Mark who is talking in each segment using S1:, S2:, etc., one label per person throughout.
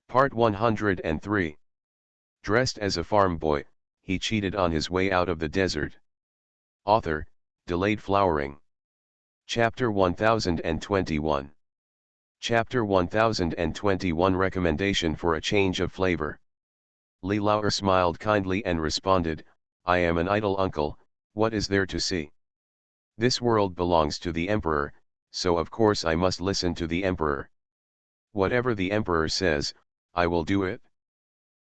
S1: Part 103. Dressed as a farm boy, he cheated on his way out of the desert. Author, Delayed Flowering. Chapter 1021. Chapter 1021 Recommendation for a Change of Flavor. Li Lauer smiled kindly and responded, I am an idle uncle, what is there to see? This world belongs to the emperor, so of course I must listen to the emperor. Whatever the emperor says, I will do it.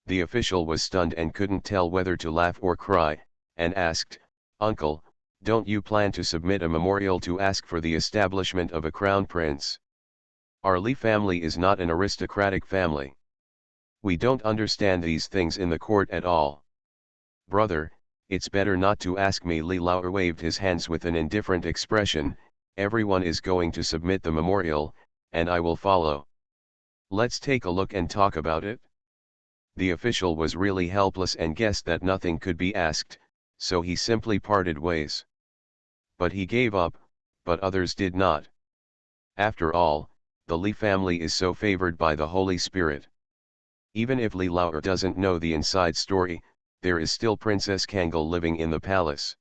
S1: The official was stunned and couldn't tell whether to laugh or cry, and asked, Uncle, don't you plan to submit a memorial to ask for the establishment of a crown prince? Our Li family is not an aristocratic family. We don't understand these things in the court at all. Brother, it's better not to ask me. Li Lauer waved his hands with an indifferent expression, everyone is going to submit the memorial, and I will follow. Let's take a look and talk about it. The official was really helpless and guessed that nothing could be asked, so he simply parted ways. But he gave up, but others did not. After all, the Li family is so favored by the Holy Spirit. Even if Li Lauer doesn't know the inside story, there is still Princess Kangol living in the palace.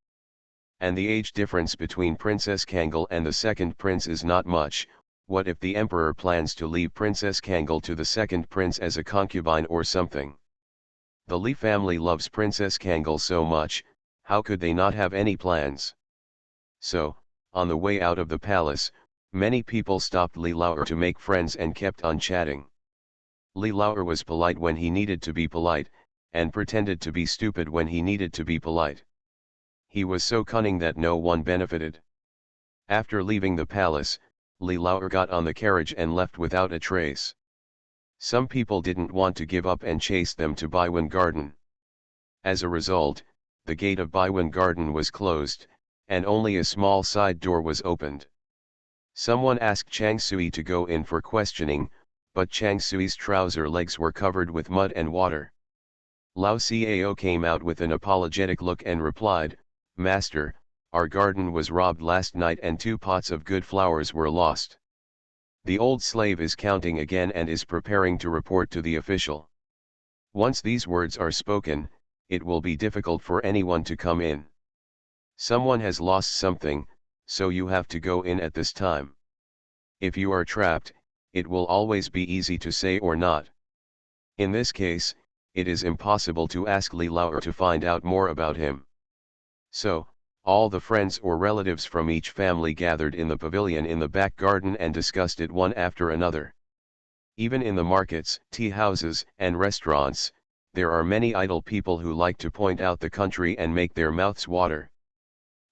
S1: And the age difference between Princess Kangol and the second prince is not much. What if the emperor plans to leave Princess Kangol to the second prince as a concubine or something? The Li family loves Princess Kangol so much, how could they not have any plans? So, on the way out of the palace, many people stopped Li Lauer to make friends and kept on chatting. Li Lauer was polite when he needed to be polite, and pretended to be stupid when he needed to be polite. He was so cunning that no one benefited. After leaving the palace, Li Lauer got on the carriage and left without a trace. Some people didn't want to give up and chased them to Baiwen Garden. As a result, the gate of Baiwen Garden was closed, and only a small side door was opened. Someone asked Chang Sui to go in for questioning, but Chang Sui's trouser legs were covered with mud and water. Lao Cao came out with an apologetic look and replied, Master, our garden was robbed last night and 2 pots of good flowers were lost. The old slave is counting again and is preparing to report to the official. Once these words are spoken, it will be difficult for anyone to come in. Someone has lost something, so you have to go in at this time. If you are trapped, it will always be easy to say or not. In this case, it is impossible to ask Li Lauer to find out more about him. So, all the friends or relatives from each family gathered in the pavilion in the back garden and discussed it one after another. Even in the markets, tea houses, and restaurants, there are many idle people who like to point out the country and make their mouths water.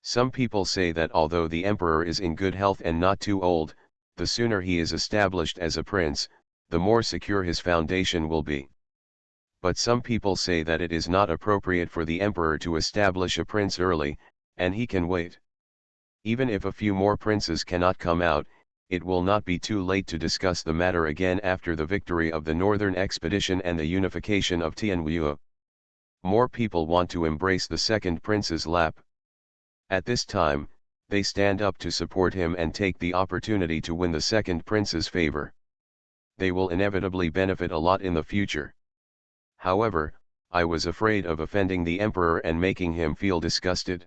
S1: Some people say that although the emperor is in good health and not too old, the sooner he is established as a prince, the more secure his foundation will be. But some people say that it is not appropriate for the emperor to establish a prince early, and he can wait. Even if a few more princes cannot come out, it will not be too late to discuss the matter again after the victory of the northern expedition and the unification of Tianwu. More people want to embrace the second prince's lap. At this time, they stand up to support him and take the opportunity to win the second prince's favor. They will inevitably benefit a lot in the future. However, I was afraid of offending the emperor and making him feel disgusted.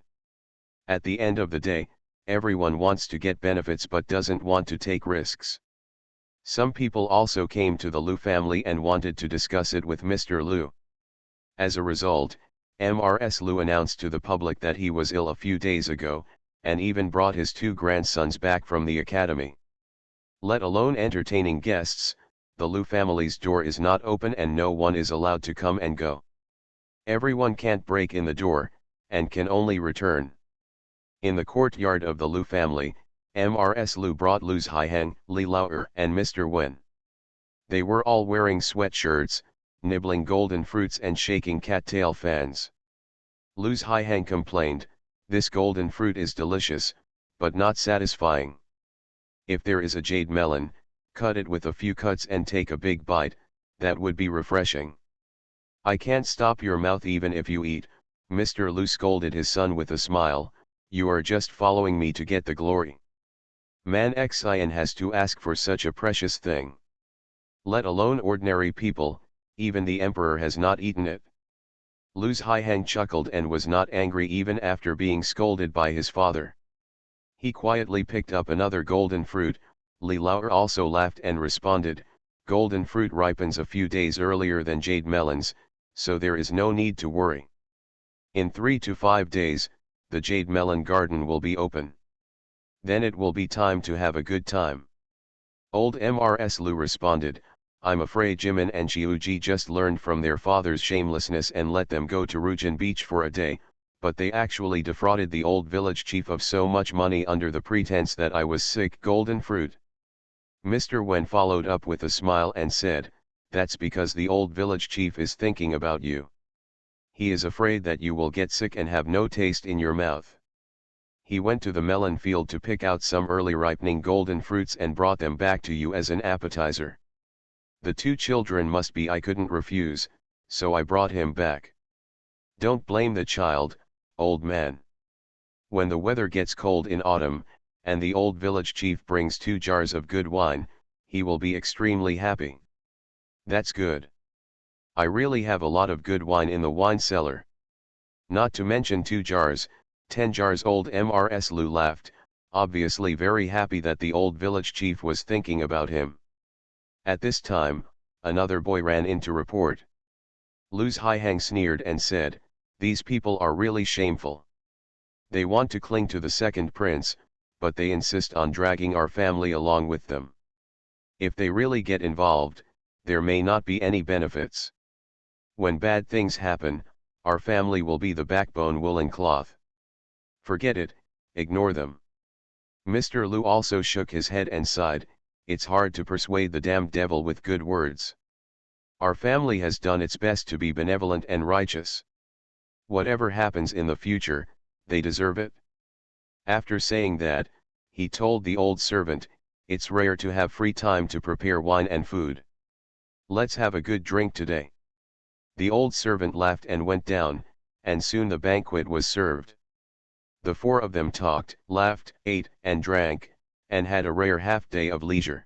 S1: At the end of the day, everyone wants to get benefits but doesn't want to take risks. Some people also came to the Lu family and wanted to discuss it with Mr. Lu. As a result, Mrs. Lu announced to the public that he was ill a few days ago, and even brought his 2 grandsons back from the academy. Let alone entertaining guests, the Lu family's door is not open and no one is allowed to come and go. Everyone can't break in the door, and can only return. In the courtyard of the Lu family, Mrs. Lu brought Lu's Haiheng, Li Lauer, and Mr. Wen. They were all wearing sweatshirts, nibbling golden fruits and shaking cattail fans. Lu's Haiheng complained, this golden fruit is delicious, but not satisfying. If there is a jade melon, cut it with a few cuts and take a big bite, that would be refreshing. I can't stop your mouth even if you eat, Mr. Lu scolded his son with a smile, you are just following me to get the glory. Man Xian has to ask for such a precious thing. Let alone ordinary people, even the emperor has not eaten it. Lu Haihang chuckled and was not angry even after being scolded by his father. He quietly picked up another golden fruit. Li Laoer also laughed and responded, golden fruit ripens a few days earlier than jade melons, so there is no need to worry. In 3 to 5 days, the jade melon garden will be open. Then it will be time to have a good time. Old Mrs. Lu responded, I'm afraid Jimin and Xiuji just learned from their father's shamelessness and let them go to Rujin Beach for a day, but they actually defrauded the old village chief of so much money under the pretense that I was sick. Golden fruit. Mr. Wen followed up with a smile and said, that's because the old village chief is thinking about you. He is afraid that you will get sick and have no taste in your mouth. He went to the melon field to pick out some early ripening golden fruits and brought them back to you as an appetizer. The 2 children must be I couldn't refuse, so I brought him back. Don't blame the child, old man. When the weather gets cold in autumn, and the old village chief brings 2 jars of good wine, he will be extremely happy. That's good. I really have a lot of good wine in the wine cellar. Not to mention 2 jars, 10 jars. Old Mrs. Lu laughed, obviously very happy that the old village chief was thinking about him. At this time, another boy ran in to report. Lu Haihang sneered and said, these people are really shameful. They want to cling to the second prince, but they insist on dragging our family along with them. If they really get involved, there may not be any benefits. When bad things happen, our family will be the backbone. Woolen cloth. Forget it, ignore them. Mr. Lu also shook his head and sighed, it's hard to persuade the damned devil with good words. Our family has done its best to be benevolent and righteous. Whatever happens in the future, they deserve it. After saying that, he told the old servant, it's rare to have free time to prepare wine and food. Let's have a good drink today. The old servant laughed and went down, and soon the banquet was served. The 4 of them talked, laughed, ate, and drank, and had a rare half-day of leisure.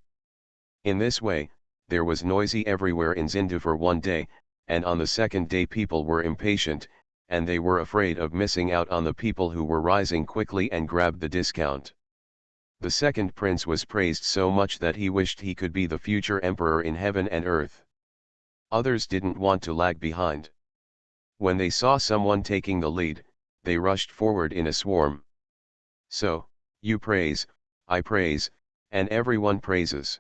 S1: In this way, there was noisy everywhere in Zindu for 1 day, and on the 2nd day people were impatient, and they were afraid of missing out on the people who were rising quickly and grabbed the discount. The second prince was praised so much that he wished he could be the future emperor in heaven and earth. Others didn't want to lag behind. When they saw someone taking the lead, they rushed forward in a swarm. So, you praise, I praise, and everyone praises.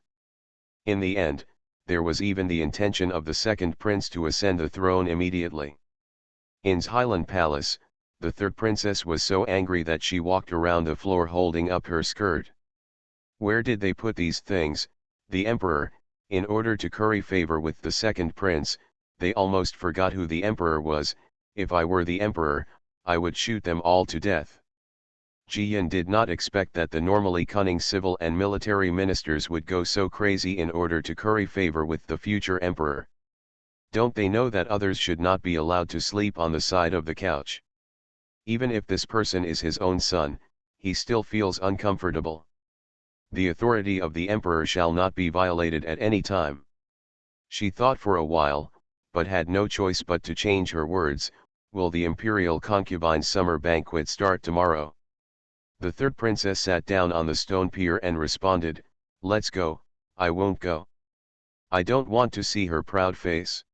S1: In the end, there was even the intention of the second prince to ascend the throne immediately. In Highland Palace, the third princess was so angry that she walked around the floor holding up her skirt. Where did they put these things? The emperor, in order to curry favor with the second prince, they almost forgot who the emperor was. If I were the emperor, I would shoot them all to death. Jiyan did not expect that the normally cunning civil and military ministers would go so crazy in order to curry favor with the future emperor. Don't they know that others should not be allowed to sleep on the side of the couch? Even if this person is his own son, he still feels uncomfortable. The authority of the emperor shall not be violated at any time. She thought for a while, but had no choice but to change her words. Will the imperial concubine's summer banquet start tomorrow? The third princess sat down on the stone pier and responded, let's go. I won't go. I don't want to see her proud face.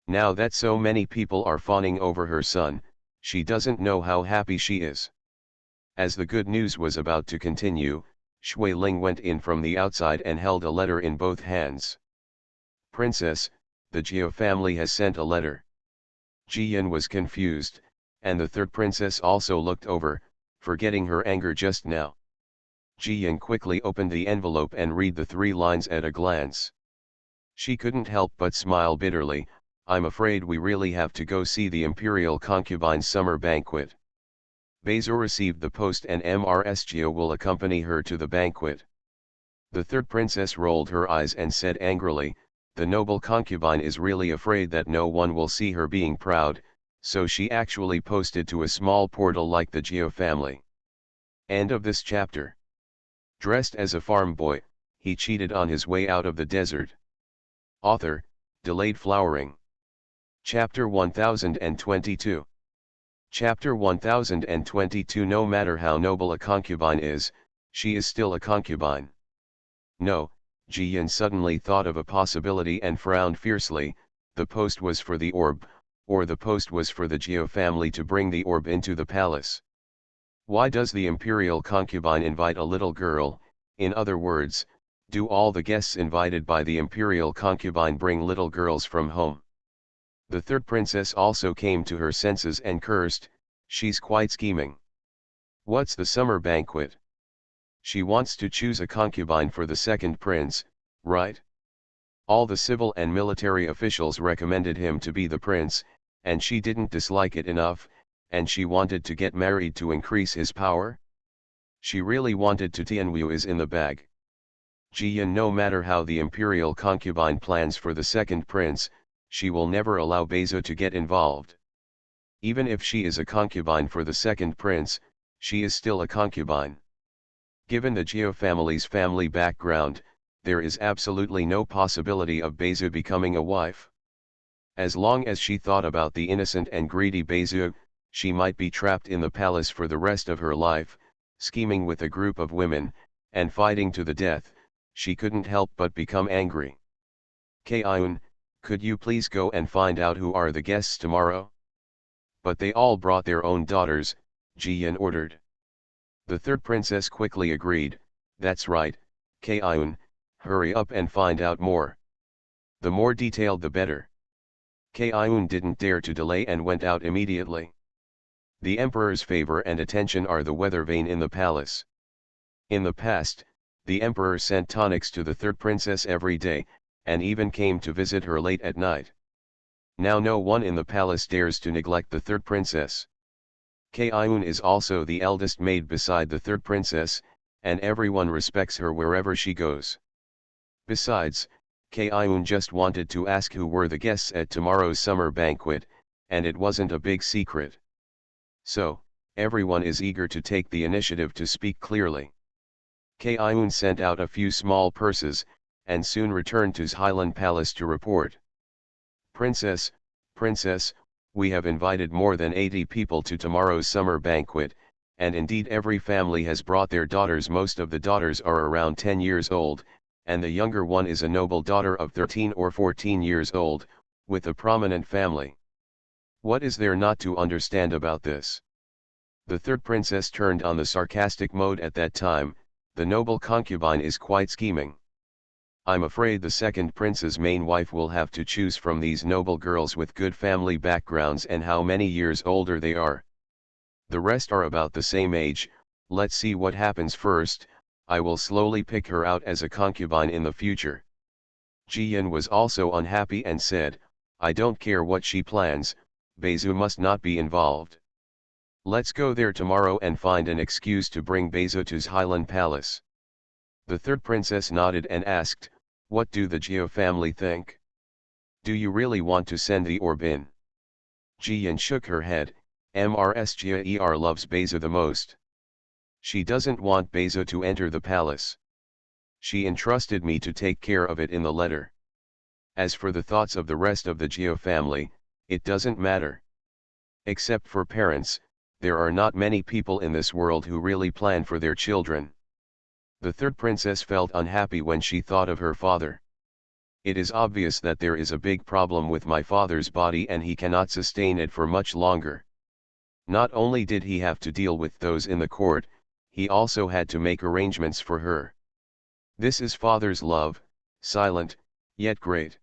S1: Now that so many people are fawning over her son, she doesn't know how happy she is. As the good news was about to continue, Shui Ling went in from the outside and held a letter in both hands. Princess, the Jiao family has sent a letter. Jiyan was confused, and the third princess also looked over, forgetting her anger just now. Jiyan quickly opened the envelope and read the 3 lines at a glance. She couldn't help but smile bitterly. I'm afraid we really have to go see the imperial concubine's summer banquet. Beizou received the post and Mrs. Jiao will accompany her to the banquet. The third princess rolled her eyes and said angrily, the noble concubine is really afraid that no one will see her being proud, so she actually posted to a small portal like the Jiao family. End of this chapter. Dressed as a farm boy, he cheated on his way out of the desert. Author, Delayed Flowering. Chapter 1022. Chapter 1022. No matter how noble a concubine is, she is still a concubine. No, Ji-yin suddenly thought of a possibility and frowned fiercely. The post was for the orb, or the post was for the Geo family to bring the orb into the palace. Why does the imperial concubine invite a little girl? In other words, do all the guests invited by the imperial concubine bring little girls from home? The third princess also came to her senses and cursed, she's quite scheming. What's the summer banquet? She wants to choose a concubine for the second prince, right? All the civil and military officials recommended him to be the prince, and she didn't dislike it enough, and she wanted to get married to increase his power? She really wanted to. Tianwu is in the bag. Ji-yin, no matter how the imperial concubine plans for the second prince, she will never allow Beizhu to get involved. Even if she is a concubine for the second prince, she is still a concubine. Given the Geo family's family background, there is absolutely no possibility of Beizhu becoming a wife. As long as she thought about the innocent and greedy Beizhu, she might be trapped in the palace for the rest of her life, scheming with a group of women, and fighting to the death. She couldn't help but become angry. Kaiun, could you please go and find out who are the guests tomorrow? But they all brought their own daughters, Ji-yin ordered. The third princess quickly agreed, that's right, Kaiun, hurry up and find out more. The more detailed the better. Kaiun didn't dare to delay and went out immediately. The emperor's favor and attention are the weather vane in the palace. In the past, the emperor sent tonics to the third princess every day, and even came to visit her late at night. Now no one in the palace dares to neglect the third princess. Kaiun is also the eldest maid beside the third princess, and everyone respects her wherever she goes. Besides, Kaiun just wanted to ask who were the guests at tomorrow's summer banquet, and it wasn't a big secret. So, everyone is eager to take the initiative to speak clearly. Kaiun sent out a few small purses, and soon returned to Highland Palace to report. Princess, we have invited more than 80 people to tomorrow's summer banquet, and indeed every family has brought their daughters. Most of the daughters are around 10 years old, and the younger one is a noble daughter of 13 or 14 years old, with a prominent family. What is there not to understand about this? The third princess turned on the sarcastic mode at that time. The noble concubine is quite scheming. I'm afraid the second prince's main wife will have to choose from these noble girls with good family backgrounds and how many years older they are. The rest are about the same age. Let's see what happens first. I will slowly pick her out as a concubine in the future. Ji-yin was also unhappy and said, I don't care what she plans, Beizhu must not be involved. Let's go there tomorrow and find an excuse to bring Beizhu to Highland Palace. The third princess nodded and asked, what do the Geo family think? Do you really want to send the orb in? Ji-yin shook her head. Mrs. Jia loves Beizhu the most. She doesn't want Beizhu to enter the palace. She entrusted me to take care of it in the letter. As for the thoughts of the rest of the Geo family, it doesn't matter. Except for parents, there are not many people in this world who really plan for their children. The third princess felt unhappy when she thought of her father. It is obvious that there is a big problem with my father's body and he cannot sustain it for much longer. Not only did he have to deal with those in the court, he also had to make arrangements for her. This is father's love, silent, yet great.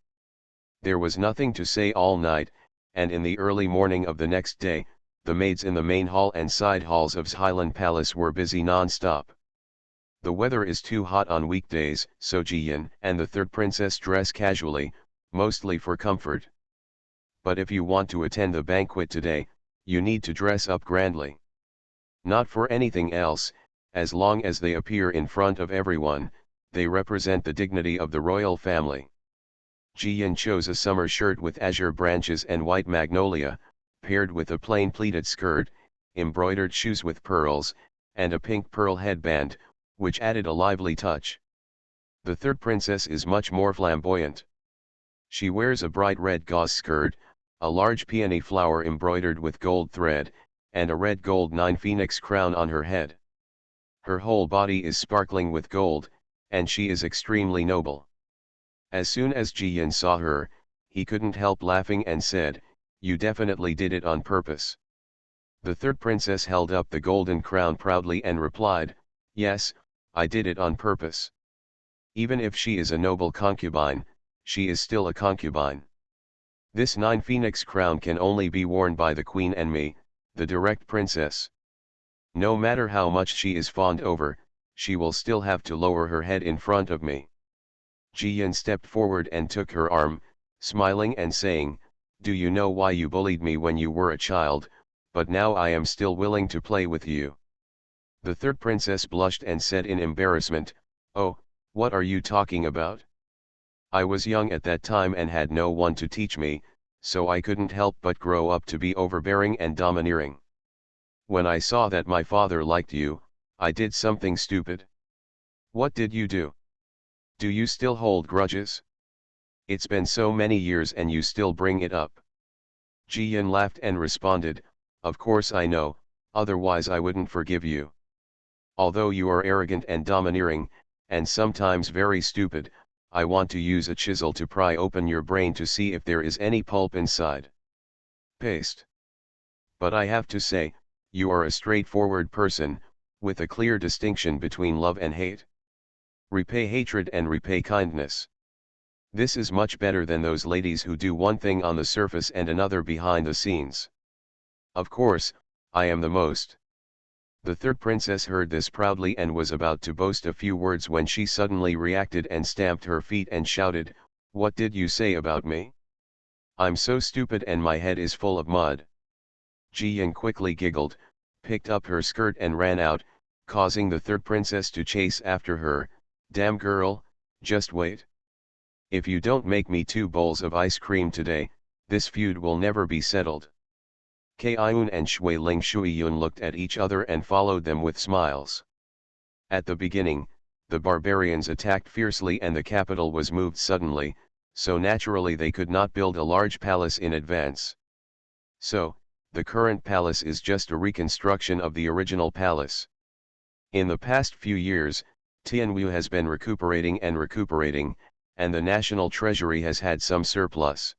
S1: There was nothing to say all night, and in the early morning of the next day, the maids in the main hall and side halls of Highland Palace were busy non-stop. The weather is too hot on weekdays, so Ji-yin and the third princess dress casually, mostly for comfort. But if you want to attend the banquet today, you need to dress up grandly. Not for anything else, as long as they appear in front of everyone, they represent the dignity of the royal family. Ji-yin chose a summer shirt with azure branches and white magnolia, paired with a plain pleated skirt, embroidered shoes with pearls, and a pink pearl headband, which added a lively touch. The third princess is much more flamboyant. She wears a bright red gauze skirt, a large peony flower embroidered with gold thread, and a red gold 9 phoenix crown on her head. Her whole body is sparkling with gold, and she is extremely noble. As soon as Ji-yin saw her, he couldn't help laughing and said, "You definitely did it on purpose." The third princess held up the golden crown proudly and replied, "Yes, I did it on purpose. Even if she is a noble concubine, she is still a concubine. This 9 phoenix crown can only be worn by the queen and me, the direct princess. No matter how much she is fawned over, she will still have to lower her head in front of me." Ji-yin stepped forward and took her arm, smiling and saying, "Do you know why you bullied me when you were a child, but now I am still willing to play with you?" The third princess blushed and said in embarrassment, "Oh, what are you talking about? I was young at that time and had no one to teach me, so I couldn't help but grow up to be overbearing and domineering. When I saw that my father liked you, I did something stupid." "What did you do? Do you still hold grudges? It's been so many years and you still bring it up." Ji-yin laughed and responded, "Of course I know, otherwise I wouldn't forgive you. Although you are arrogant and domineering, and sometimes very stupid, I want to use a chisel to pry open your brain to see if there is any pulp inside. Paste. But I have to say, you are a straightforward person, with a clear distinction between love and hate. Repay hatred and repay kindness. This is much better than those ladies who do one thing on the surface and another behind the scenes. Of course, I am the most." The third princess heard this proudly and was about to boast a few words when she suddenly reacted and stamped her feet and shouted, "What did you say about me? I'm so stupid and my head is full of mud." Ji-yin quickly giggled, picked up her skirt and ran out, causing the third princess to chase after her. "Damn girl, just wait. If you don't make me 2 bowls of ice cream today, this feud will never be settled." Kai-yun and Shui-ling Shui-yun looked at each other and followed them with smiles. At the beginning, the barbarians attacked fiercely and the capital was moved suddenly, so naturally they could not build a large palace in advance. So, the current palace is just a reconstruction of the original palace. In the past few years, Tianwu has been recuperating, and the national treasury has had some surplus.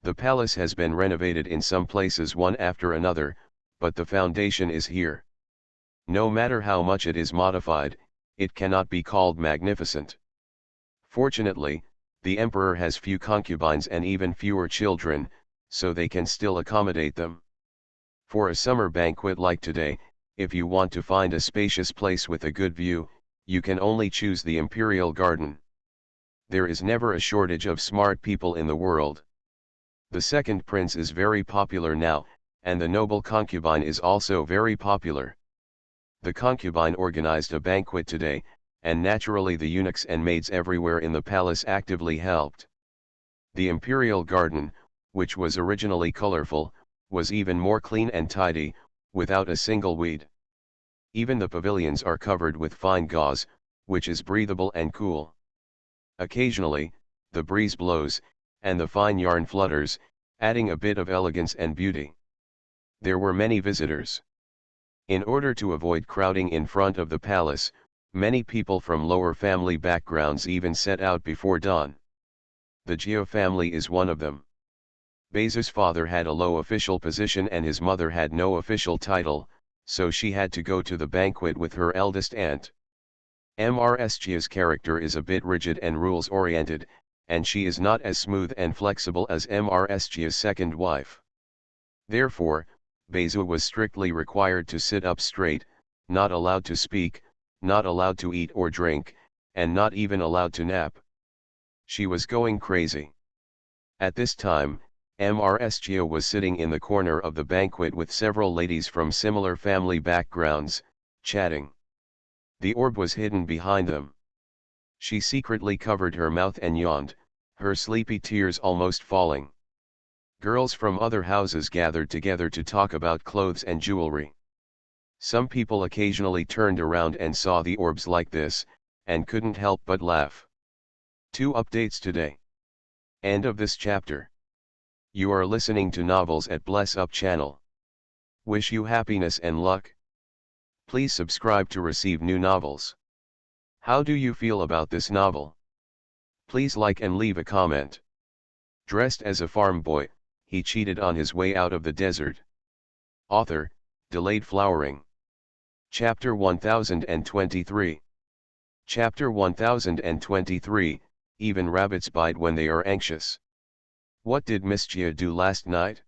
S1: The palace has been renovated in some places one after another, but the foundation is here. No matter how much it is modified, it cannot be called magnificent. Fortunately, the emperor has few concubines and even fewer children, so they can still accommodate them. For a summer banquet like today, if you want to find a spacious place with a good view, you can only choose the imperial garden. There is never a shortage of smart people in the world. The second prince is very popular now, and the noble concubine is also very popular. The concubine organized a banquet today, and naturally the eunuchs and maids everywhere in the palace actively helped. The imperial garden, which was originally colorful, was even more clean and tidy, without a single weed. Even the pavilions are covered with fine gauze, which is breathable and cool. Occasionally, the breeze blows, and the fine yarn flutters, adding a bit of elegance and beauty. There were many visitors. In order to avoid crowding in front of the palace, many people from lower family backgrounds even set out before dawn. The Geo family is one of them. Beizu's father had a low official position and his mother had no official title, so she had to go to the banquet with her eldest aunt. Mrsgia's character is a bit rigid and rules-oriented, and she is not as smooth and flexible as Mrsgia's second wife. Therefore, Beizu was strictly required to sit up straight, not allowed to speak, not allowed to eat or drink, and not even allowed to nap. She was going crazy. At this time, Mrsgia was sitting in the corner of the banquet with several ladies from similar family backgrounds, chatting. The orb was hidden behind them. She secretly covered her mouth and yawned, her sleepy tears almost falling. Girls from other houses gathered together to talk about clothes and jewelry. Some people occasionally turned around and saw the orbs like this, and couldn't help but laugh. 2 updates today. End of this chapter. You are listening to Novels at Bless Up channel. Wish you happiness and luck. Please subscribe to receive new novels. How do you feel about this novel? Please like and leave a comment. Dressed as a farm boy, he cheated on his way out of the desert. Author, Delayed Flowering. Chapter 1023. Chapter 1023, Even rabbits bite when they are anxious. What did Miss Chia do last night?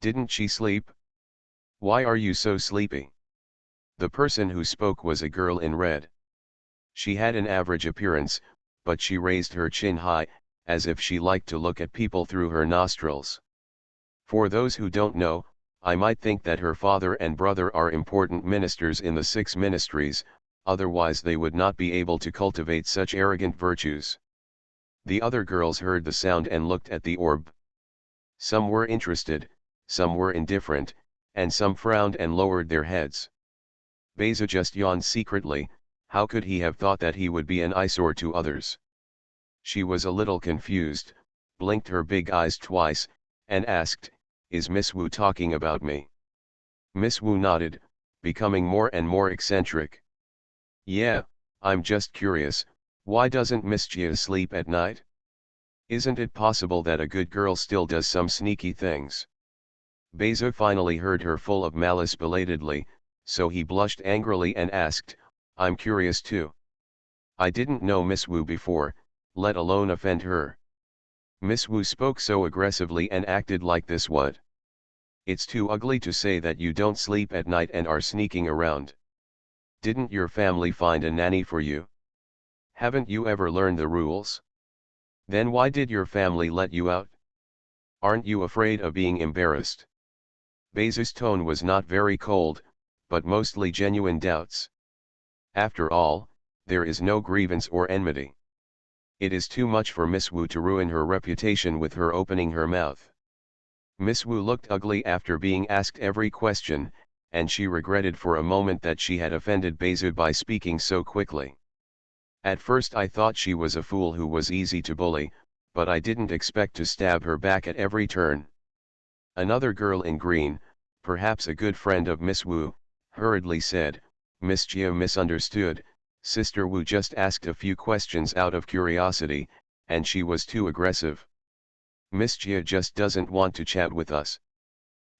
S1: Didn't she sleep? Why are you so sleepy? The person who spoke was a girl in red. She had an average appearance, but she raised her chin high, as if she liked to look at people through her nostrils. For those who don't know, I might think that her father and brother are important ministers in the 6 ministries, otherwise they would not be able to cultivate such arrogant virtues. The other girls heard the sound and looked at the orb. Some were interested, some were indifferent, and some frowned and lowered their heads. Beza just yawned secretly. How could he have thought that he would be an eyesore to others? She was a little confused, blinked her big eyes twice, and asked, "Is Miss Wu talking about me?" Miss Wu nodded, becoming more and more eccentric. "Yeah, I'm just curious, why doesn't Miss Chia sleep at night? Isn't it possible that a good girl still does some sneaky things?" Beza finally heard her full of malice belatedly, so he blushed angrily and asked, "I'm curious too. I didn't know Miss Wu before, let alone offend her." Miss Wu spoke so aggressively and acted like this what? It's too ugly to say that you don't sleep at night and are sneaking around. Didn't your family find a nanny for you? Haven't you ever learned the rules? Then why did your family let you out? Aren't you afraid of being embarrassed? Beza's tone was not very cold, but mostly genuine doubts. After all, there is no grievance or enmity. It is too much for Miss Wu to ruin her reputation with her opening her mouth. Miss Wu looked ugly after being asked every question, and she regretted for a moment that she had offended Beza by speaking so quickly. At first I thought she was a fool who was easy to bully, but I didn't expect to stab her back at every turn. Another girl in green, perhaps a good friend of Miss Wu, hurriedly said, "Miss Chia misunderstood. Sister Wu just asked a few questions out of curiosity, and she was too aggressive. Miss Chia just doesn't want to chat with us.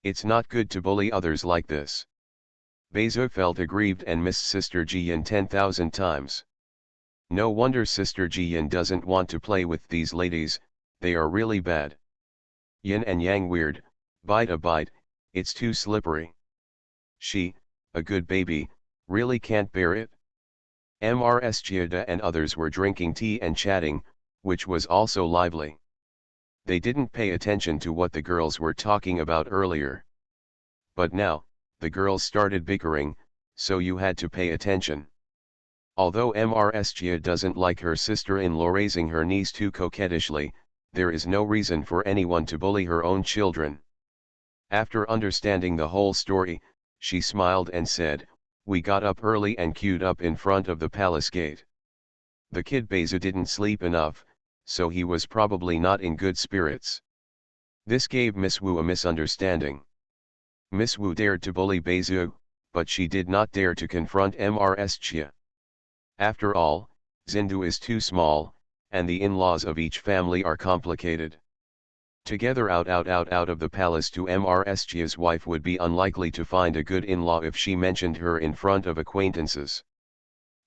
S1: It's not good to bully others like this." Beza felt aggrieved and missed Sister Jiyan 10,000 times. No wonder Sister Jiyan doesn't want to play with these ladies, they are really bad. Yin and yang weird, bite a bite, it's too slippery. She, a good baby, really can't bear it. Mrs. Chiada and others were drinking tea and chatting, which was also lively. They didn't pay attention to what the girls were talking about earlier. But now, the girls started bickering, so you had to pay attention. Although Mrs. Chia doesn't like her sister-in-law raising her niece too coquettishly, there is no reason for anyone to bully her own children. After understanding the whole story, she smiled and said, "We got up early and queued up in front of the palace gate. The kid Beza didn't sleep enough, so he was probably not in good spirits." This gave Miss Wu a misunderstanding. Miss Wu dared to bully Beza, but she did not dare to confront Mrs. Chia. After all, Zindu is too small, and the in-laws of each family are complicated. Together out of the palace to Mrs. Chia's wife would be unlikely to find a good in-law if she mentioned her in front of acquaintances.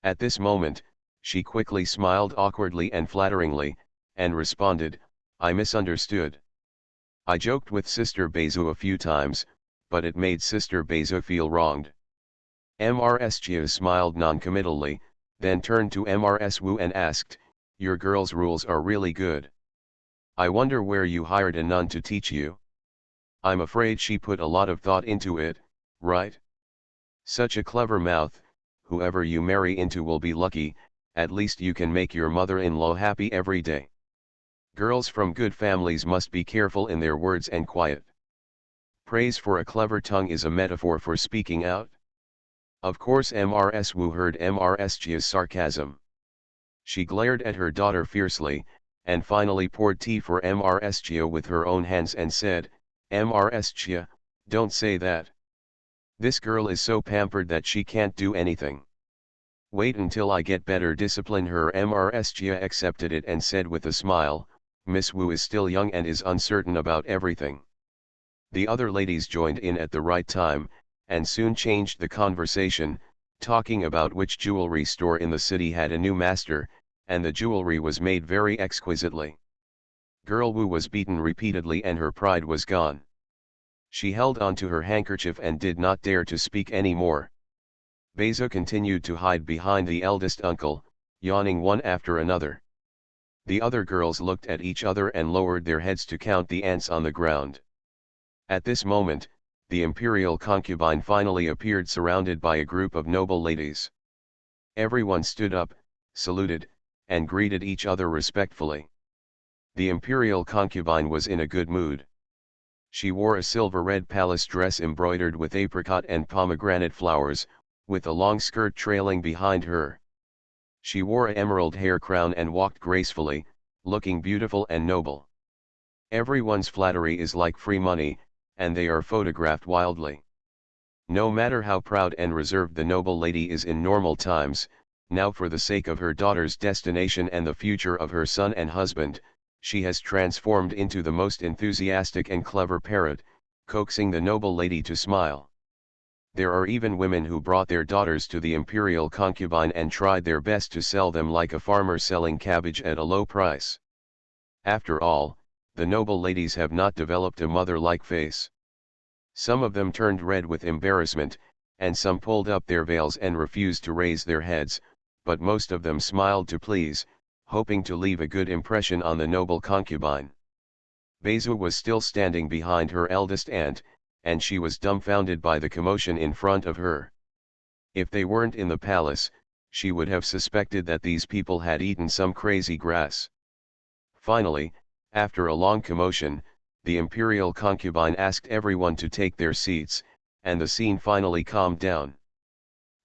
S1: At this moment, she quickly smiled awkwardly and flatteringly, and responded, "I misunderstood. I joked with Sister Beza a few times, but it made Sister Beza feel wronged." Mrs. Chia smiled non-committally, then turned to Mrs. Wu and asked, "Your girls' rules are really good. I wonder where you hired a nun to teach you. I'm afraid she put a lot of thought into it, right? Such a clever mouth, whoever you marry into will be lucky, at least you can make your mother-in-law happy every day. Girls from good families must be careful in their words and quiet. Praise for a clever tongue is a metaphor for speaking out." Of course Mrs. Wu heard Mrs. Chia's sarcasm. She glared at her daughter fiercely, and finally poured tea for Mrsgia with her own hands and said, Mrsgia, don't say that. This girl is so pampered that she can't do anything. Wait until I get better discipline her. Mrsgia accepted it and said with a smile, Miss Wu is still young and is uncertain about everything. The other ladies joined in at the right time, and soon changed the conversation, talking about which jewelry store in the city had a new master, and the jewelry was made very exquisitely. Girl Wu was beaten repeatedly and her pride was gone. She held on to her handkerchief and did not dare to speak any more. Beizo continued to hide behind the eldest uncle, yawning one after another. The other girls looked at each other and lowered their heads to count the ants on the ground. At this moment, the imperial concubine finally appeared surrounded by a group of noble ladies. Everyone stood up, saluted, and greeted each other respectfully. The imperial concubine was in a good mood. She wore a silver-red palace dress embroidered with apricot and pomegranate flowers, with a long skirt trailing behind her. She wore an emerald hair crown and walked gracefully, looking beautiful and noble. Everyone's flattery is like free money, and they are photographed wildly. No matter how proud and reserved the noble lady is in normal times, now for the sake of her daughter's destination and the future of her son and husband, she has transformed into the most enthusiastic and clever parrot, coaxing the noble lady to smile. There are even women who brought their daughters to the imperial concubine and tried their best to sell them like a farmer selling cabbage at a low price. After all, the noble ladies have not developed a mother-like face. Some of them turned red with embarrassment, and some pulled up their veils and refused to raise their heads, but most of them smiled to please, hoping to leave a good impression on the noble concubine. Beizu was still standing behind her eldest aunt, and she was dumbfounded by the commotion in front of her. If they weren't in the palace, she would have suspected that these people had eaten some crazy grass. Finally, after a long commotion, the imperial concubine asked everyone to take their seats, and the scene finally calmed down.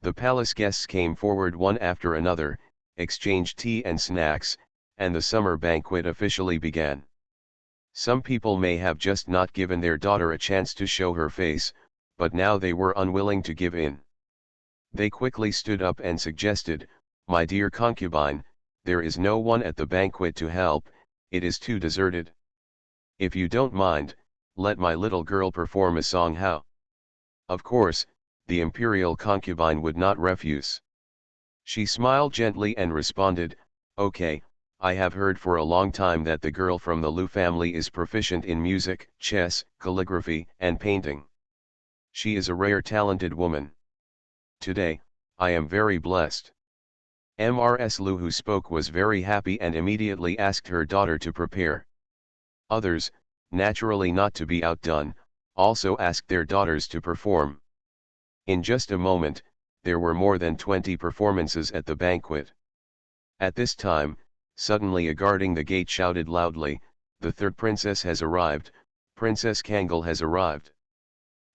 S1: The palace guests came forward one after another, exchanged tea and snacks, and the summer banquet officially began. Some people may have just not given their daughter a chance to show her face, but now they were unwilling to give in. They quickly stood up and suggested, "My dear concubine, there is no one at the banquet to help, it is too deserted. If you don't mind, let my little girl perform a song." How? Of course, the imperial concubine would not refuse. She smiled gently and responded, "Okay, I have heard for a long time that the girl from the Lu family is proficient in music, chess, calligraphy, and painting. She is a rare talented woman. Today, I am very blessed." Mrs. Lu, who spoke, was very happy and immediately asked her daughter to prepare. Others, naturally not to be outdone, also asked their daughters to perform. In just a moment, there were more than 20 performances at the banquet. At this time, suddenly a guarding the gate shouted loudly, "The third princess has arrived, Princess Kangol has arrived."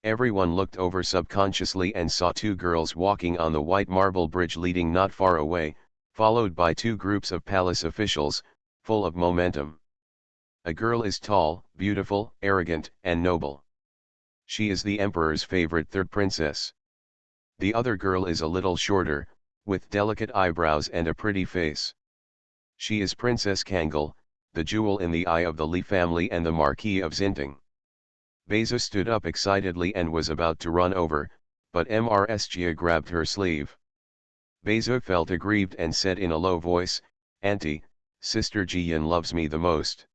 S1: Everyone looked over subconsciously and saw two girls walking on the white marble bridge leading not far away, followed by two groups of palace officials, full of momentum. A girl is tall, beautiful, arrogant, and noble. She is the emperor's favorite third princess. The other girl is a little shorter, with delicate eyebrows and a pretty face. She is Princess Kangol, the jewel in the eye of the Li family and the Marquis of Zinting. Beizu stood up excitedly and was about to run over, but Mrsgia grabbed her sleeve. Beizu felt aggrieved and said in a low voice, "Auntie, Sister Jiyan loves me the most.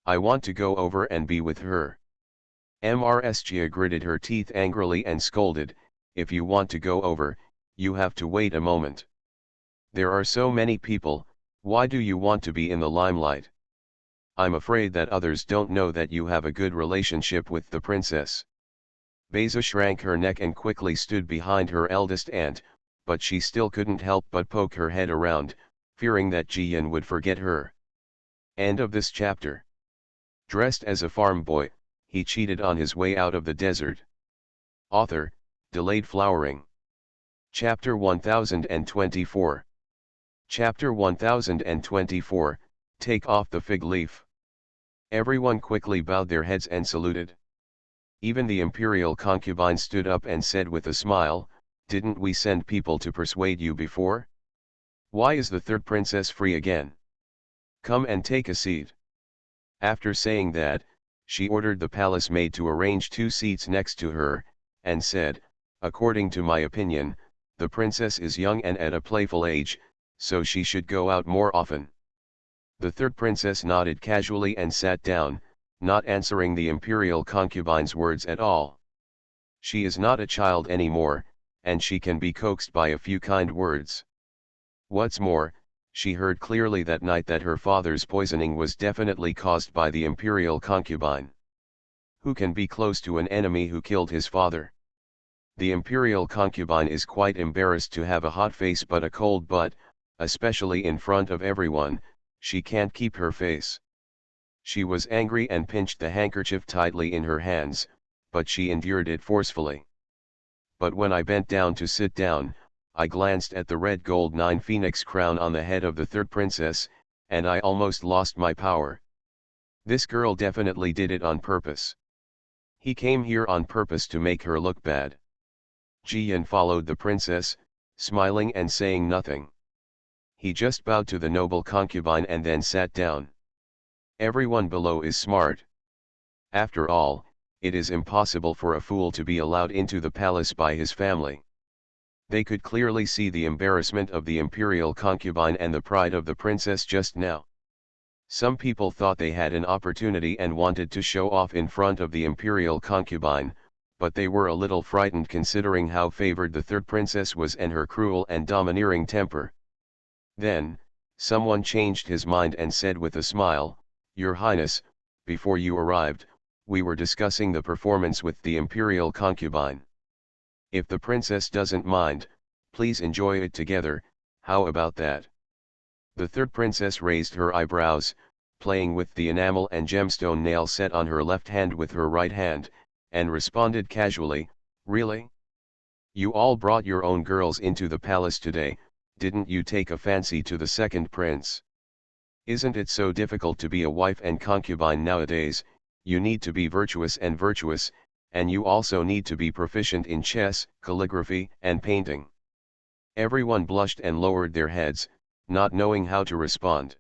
S1: I want to go over and be with her." Mrsgia gritted her teeth angrily and scolded, "If you want to go over, you have to wait a moment. There are so many people, why do you want to be in the limelight? I'm afraid that others don't know that you have a good relationship with the princess." Beizu shrank her neck and quickly stood behind her eldest aunt, but she still couldn't help but poke her head around, fearing that Jiyan would forget her. End of this chapter. Dressed as a farm boy, he cheated on his way out of the desert. Author, Delayed Flowering. Chapter 1024. Chapter 1024, Take off the fig leaf. Everyone quickly bowed their heads and saluted. Even the imperial concubine stood up and said with a smile, "Didn't we send people to persuade you before? Why is the third princess free again? Come and take a seat." After saying that, she ordered the palace maid to arrange 2 seats next to her, and said, "According to my opinion, the princess is young and at a playful age, so she should go out more often." The third princess nodded casually and sat down, not answering the imperial concubine's words at all. She is not a child anymore, and she can be coaxed by a few kind words. What's more, she heard clearly that night that her father's poisoning was definitely caused by the imperial concubine. Who can be close to an enemy who killed his father? The imperial concubine is quite embarrassed to have a hot face but a cold butt, especially in front of everyone. She can't keep her face. She was angry and pinched the handkerchief tightly in her hands, but she endured it forcefully. But when I bent down to sit down, I glanced at the red gold 9 phoenix crown on the head of the third princess, and I almost lost my power. This girl definitely did it on purpose. He came here on purpose to make her look bad. Jian followed the princess, smiling and saying nothing. He just bowed to the noble concubine and then sat down. Everyone below is smart. After all, it is impossible for a fool to be allowed into the palace by his family. They could clearly see the embarrassment of the imperial concubine and the pride of the princess just now. Some people thought they had an opportunity and wanted to show off in front of the imperial concubine, but they were a little frightened considering how favored the third princess was and her cruel and domineering temper. Then, someone changed his mind and said with a smile, "Your Highness, before you arrived, we were discussing the performance with the imperial concubine. If the princess doesn't mind, please enjoy it together, how about that?" The third princess raised her eyebrows, playing with the enamel and gemstone nail set on her left hand with her right hand, and responded casually, "Really? You all brought your own girls into the palace today, didn't you take a fancy to the second prince? Isn't it so difficult to be a wife and concubine nowadays? You need to be virtuous, and you also need to be proficient in chess, calligraphy, and painting." Everyone blushed and lowered their heads, not knowing how to respond.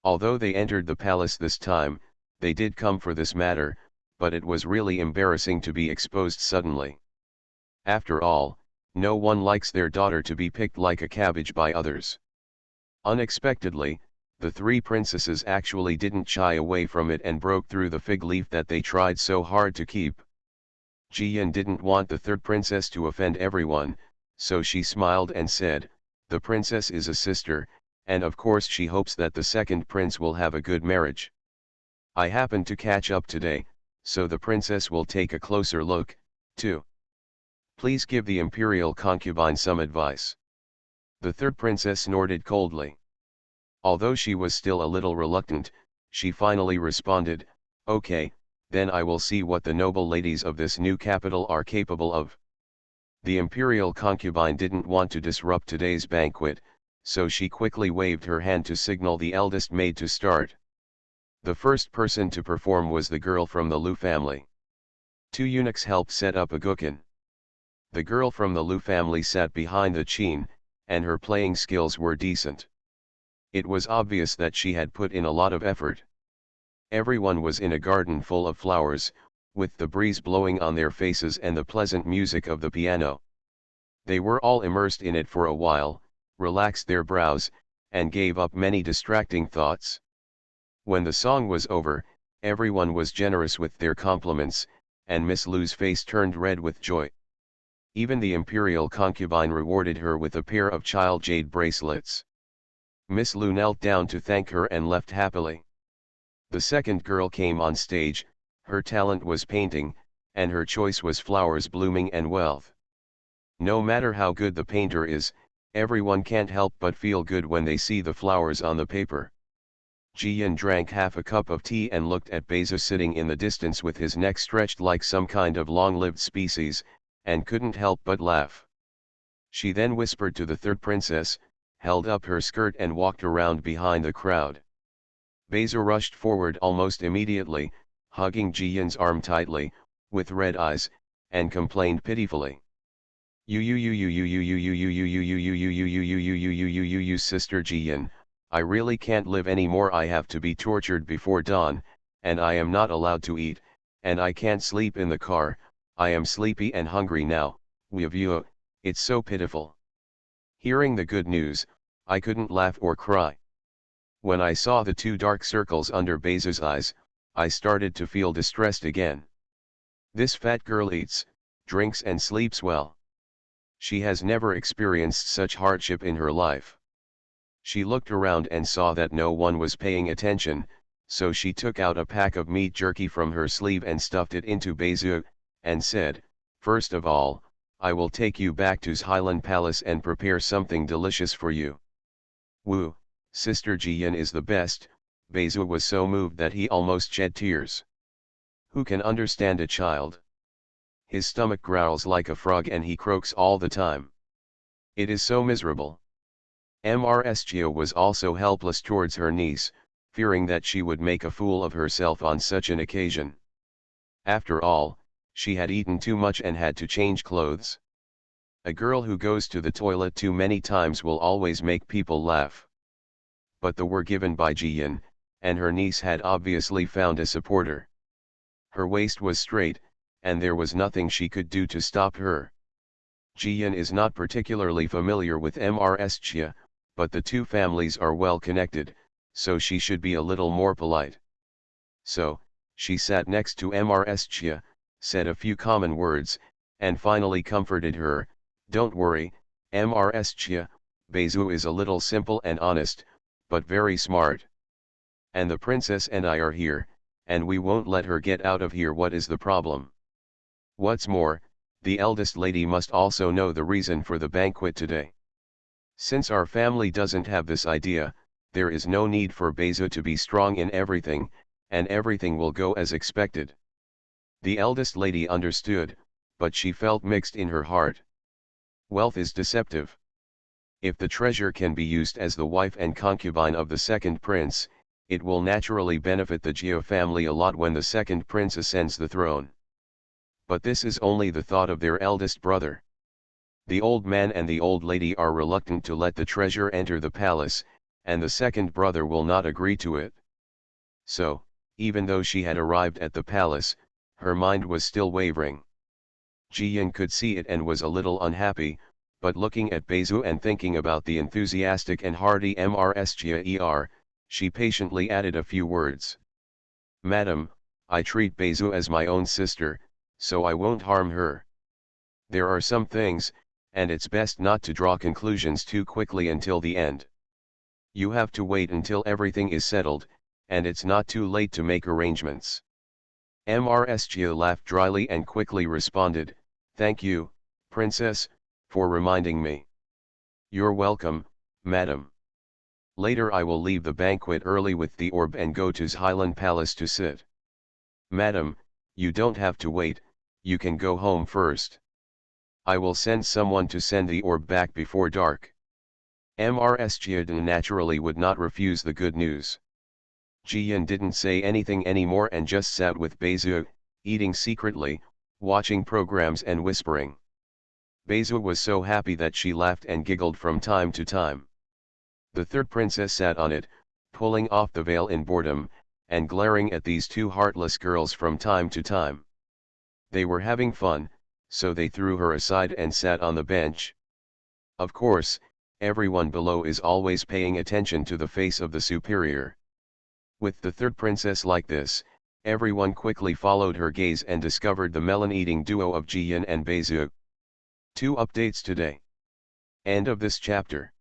S1: Although they entered the palace this time, they did come for this matter, but it was really embarrassing to be exposed suddenly. After all, no one likes their daughter to be picked like a cabbage by others. Unexpectedly, the 3 princesses actually didn't shy away from it and broke through the fig leaf that they tried so hard to keep. Jian didn't want the third princess to offend everyone, so she smiled and said, "The princess is a sister, and of course she hopes that the second prince will have a good marriage. I happened to catch up today, so the princess will take a closer look, too. Please give the imperial concubine some advice." The third princess snorted coldly. Although she was still a little reluctant, she finally responded, "Okay, then I will see what the noble ladies of this new capital are capable of." The imperial concubine didn't want to disrupt today's banquet, so she quickly waved her hand to signal the eldest maid to start. The first person to perform was the girl from the Liu family. 2 eunuchs helped set up a guqin. The girl from the Liu family sat behind the qin, and her playing skills were decent. It was obvious that she had put in a lot of effort. Everyone was in a garden full of flowers, with the breeze blowing on their faces and the pleasant music of the piano. They were all immersed in it for a while, relaxed their brows, and gave up many distracting thoughts. When the song was over, everyone was generous with their compliments, and Miss Lu's face turned red with joy. Even the imperial concubine rewarded her with a pair of child jade bracelets. Miss Lu knelt down to thank her and left happily. The second girl came on stage. Her talent was painting, and her choice was flowers blooming and wealth. No matter how good the painter is, everyone can't help but feel good when they see the flowers on the paper. Jian drank half a cup of tea and looked at Beza sitting in the distance with his neck stretched like some kind of long-lived species, and couldn't help but laugh. She then whispered to the third princess, held up her skirt and walked around behind the crowd. Basil rushed forward almost immediately, hugging Ji-yun's arm tightly, with red eyes, and complained pitifully. You sister Ji-yun, I really can't live anymore. I have to be tortured before dawn, and I am not allowed to eat, and I can't sleep in the car. I am sleepy and hungry now. It's so pitiful. Hearing the good news, I couldn't laugh or cry. When I saw the two dark circles under Basil's eyes, I started to feel distressed again. This fat girl eats, drinks and sleeps well. She has never experienced such hardship in her life. She looked around and saw that no one was paying attention, so she took out a pack of meat jerky from her sleeve and stuffed it into Basil, and said, "First of all, I will take you back to Highland Palace and prepare something delicious for you." Woo, Sister Ji-yun is the best. Basil was so moved that he almost shed tears. Who can understand a child? His stomach growls like a frog and he croaks all the time. It is so miserable. Mrs. was also helpless towards her niece, fearing that she would make a fool of herself on such an occasion. After all, she had eaten too much and had to change clothes. A girl who goes to the toilet too many times will always make people laugh. But the were given by Ji-yun, and her niece had obviously found a supporter. Her waist was straight, and there was nothing she could do to stop her. Ji-yun is not particularly familiar with Mrs. but the two families are well connected, so she should be a little more polite. So, she sat next to Mrs., said a few common words, and finally comforted her. "Don't worry, Mrs., Basil is a little simple and honest, but very smart. And the princess and I are here, and we won't let her get out of here. What is the problem? What's more, the eldest lady must also know the reason for the banquet today. Since our family doesn't have this idea, there is no need for Basil to be strong in everything, and everything will go as expected." The eldest lady understood, but she felt mixed in her heart. Wealth is deceptive. If the treasure can be used as the wife and concubine of the second prince, it will naturally benefit the Geo family a lot when the second prince ascends the throne. But this is only the thought of their eldest brother. The old man and the old lady are reluctant to let the treasure enter the palace, and the second brother will not agree to it. So, even though she had arrived at the palace, her mind was still wavering. Ji-yun could see it and was a little unhappy, but looking at Basil and thinking about the enthusiastic and hardy Mrs., she patiently added a few words. "Madam, I treat Basil as my own sister, so I won't harm her. There are some things, and it's best not to draw conclusions too quickly until the end. You have to wait until everything is settled, and it's not too late to make arrangements." Mrs. laughed dryly and quickly responded, "Thank you, Princess, for reminding me." "You're welcome, madam. Later I will leave the banquet early with the orb and go to Highland Palace to sit." "Madam, you don't have to wait, you can go home first. I will send someone to send the orb back before dark." Mrs. naturally would not refuse the good news. Ji-yun didn't say anything anymore and just sat with Basil, eating secretly, watching programs and whispering. Basil was so happy that she laughed and giggled from time to time. The third princess sat on it, pulling off the veil in boredom, and glaring at these two heartless girls from time to time. They were having fun, so they threw her aside and sat on the bench. Of course, everyone below is always paying attention to the face of the superior. With the third princess like this, everyone quickly followed her gaze and discovered the melon-eating duo of Ji-yun and Basil. 2 updates today. End of this chapter.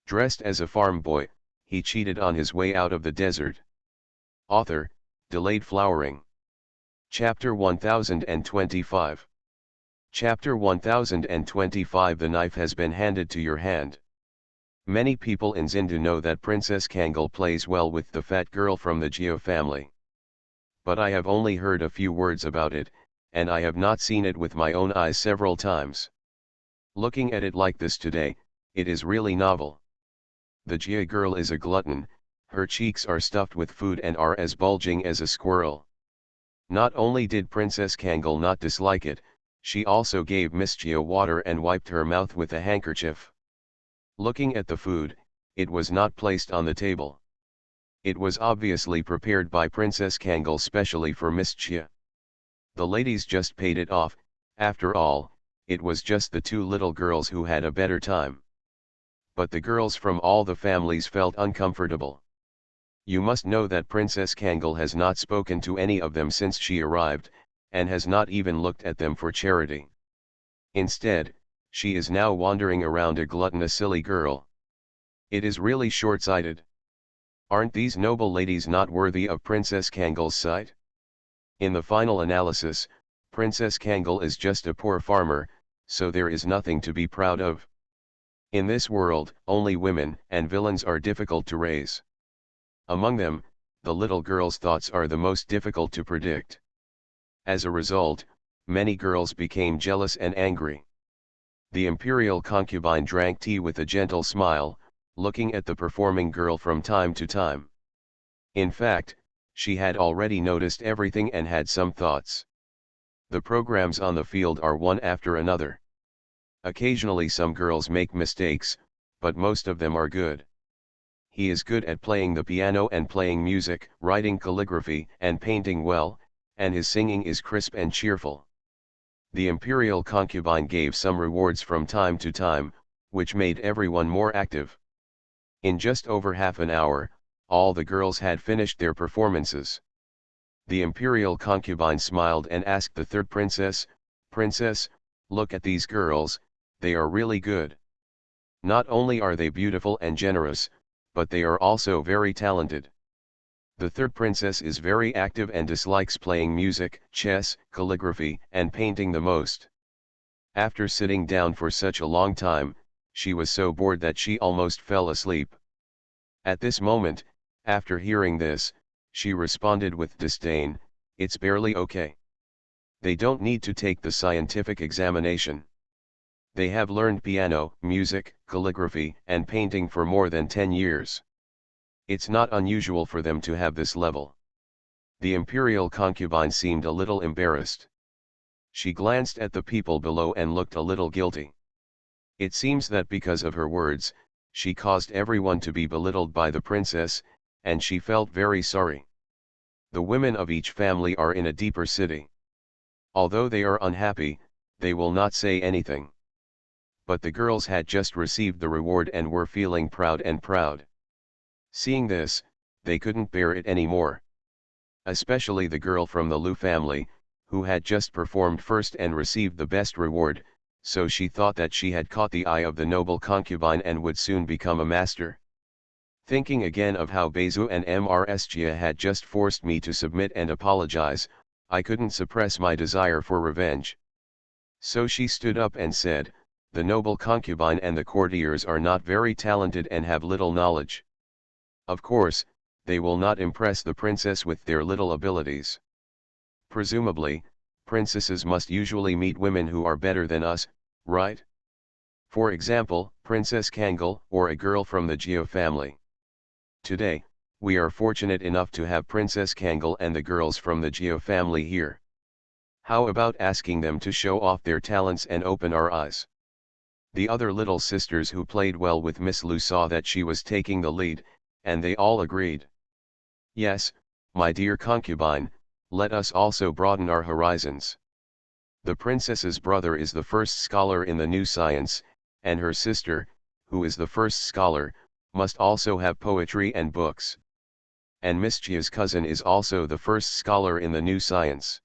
S1: Dressed as a farm boy, he cheated on his way out of the desert. Author, Delayed Flowering. Chapter 1025. Chapter 1025. The knife has been handed to your hand. Many people in Zindu know that Princess Kangol plays well with the fat girl from the Geo family. But I have only heard a few words about it, and I have not seen it with my own eyes several times. Looking at it like this today, it is really novel. The Geo girl is a glutton, Her cheeks are stuffed with food and are as bulging as a squirrel. Not only did Princess Kangal not dislike it, she also gave Miss Chia water and wiped her mouth with a handkerchief. Looking at the food, it was not placed on the table. It was obviously prepared by Princess Kangal specially for Miss Chia. The ladies just paid it off. After all, it was just the two little girls who had a better time. But the girls from all the families felt uncomfortable. You must know that Princess Kangal has not spoken to any of them since she arrived, and has not even looked at them for charity. Instead, she is now wandering around a gluttonous silly girl. It is really short-sighted. Aren't these noble ladies not worthy of Princess Kangal's sight? In the final analysis, Princess Kangal is just a poor farmer, so there is nothing to be proud of. In this world, only women and villains are difficult to raise. Among them, the little girl's thoughts are the most difficult to predict. As a result, many girls became jealous and angry. The imperial concubine drank tea with a gentle smile, looking at the performing girl from time to time. In fact, she had already noticed everything and had some thoughts. The programs on the field are one after another. Occasionally some girls make mistakes, but most of them are good. He is good at playing the piano and playing music, writing calligraphy and painting well, and his singing is crisp and cheerful. The imperial concubine gave some rewards from time to time, which made everyone more active. In just over half an hour, all the girls had finished their performances. The imperial concubine smiled and asked the third princess, "Princess, look at these girls, they are really good. Not only are they beautiful and generous, but they are also very talented." The third princess is very active and dislikes playing music, chess, calligraphy, and painting the most. After sitting down for such a long time, she was so bored that she almost fell asleep. At this moment, after hearing this, she responded with disdain, "It's barely okay. They don't need to take the scientific examination. They have learned piano, music, calligraphy, and painting for more than 10 years. It's not unusual for them to have this level." The imperial concubine seemed a little embarrassed. She glanced at the people below and looked a little guilty. It seems that because of her words, she caused everyone to be belittled by the princess, and she felt very sorry. The women of each family are in a deeper city. Although they are unhappy, they will not say anything. But the girls had just received the reward and were feeling proud. Seeing this, they couldn't bear it anymore. Especially the girl from the Lu family, who had just performed first and received the best reward, so she thought that she had caught the eye of the noble concubine and would soon become a master. Thinking again of how Bezu and Mrsgia had just forced me to submit and apologize, I couldn't suppress my desire for revenge. So she stood up and said, "The noble concubine and the courtiers are not very talented and have little knowledge. Of course, they will not impress the princess with their little abilities. Presumably, princesses must usually meet women who are better than us, right? For example, Princess Kangal, or a girl from the Geo family. Today, we are fortunate enough to have Princess Kangal and the girls from the Geo family here. How about asking them to show off their talents and open our eyes?" The other little sisters who played well with Miss Lu saw that she was taking the lead, and they all agreed. "Yes, my dear concubine, let us also broaden our horizons. The princess's brother is the first scholar in the new science, and her sister, who is the first scholar, must also have poetry and books. And Miss Chia's cousin is also the first scholar in the new science.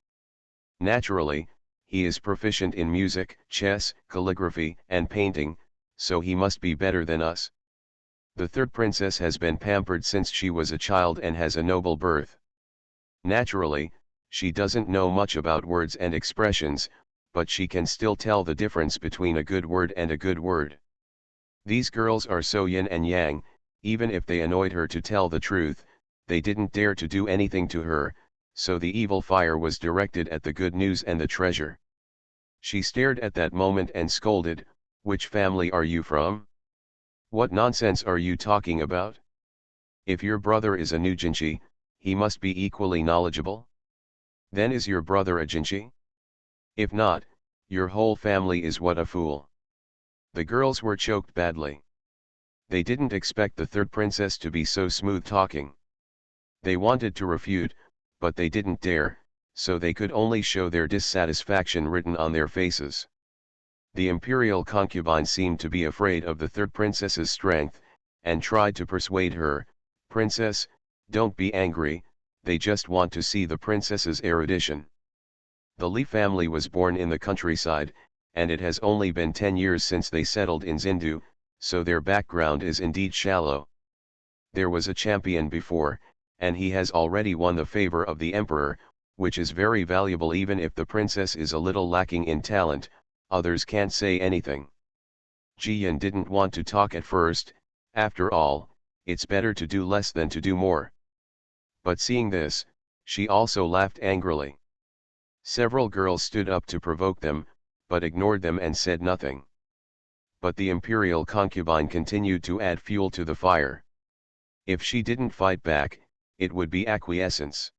S1: Naturally, he is proficient in music, chess, calligraphy, and painting, so he must be better than us. The third princess has been pampered since she was a child and has a noble birth. Naturally, she doesn't know much about words and expressions, but she can still tell the difference between a good word and a good word. These girls are so yin and yang, even if they annoyed her to tell the truth, they didn't dare to do anything to her, so the evil fire was directed at the good news and the treasure. She stared at that moment and scolded, "Which family are you from? What nonsense are you talking about? If your brother is a Nujinshi, he must be equally knowledgeable? Then is your brother a Jinshi? If not, your whole family is what a fool. The girls were choked badly. They didn't expect the third princess to be so smooth talking. They wanted to refute, but they didn't dare, so they could only show their dissatisfaction written on their faces. The imperial concubine seemed to be afraid of the third princess's strength, and tried to persuade her, "Princess, don't be angry, they just want to see the princess's erudition." The Li family was born in the countryside, and it has only been 10 years since they settled in Zindu, so their background is indeed shallow. There was a champion before, and he has already won the favor of the emperor, which is very valuable even if the princess is a little lacking in talent. Others can't say anything. Jiyan didn't want to talk at first, after all, it's better to do less than to do more. But seeing this, she also laughed angrily. Several girls stood up to provoke them, but ignored them and said nothing. But the imperial concubine continued to add fuel to the fire. If she didn't fight back, it would be acquiescence.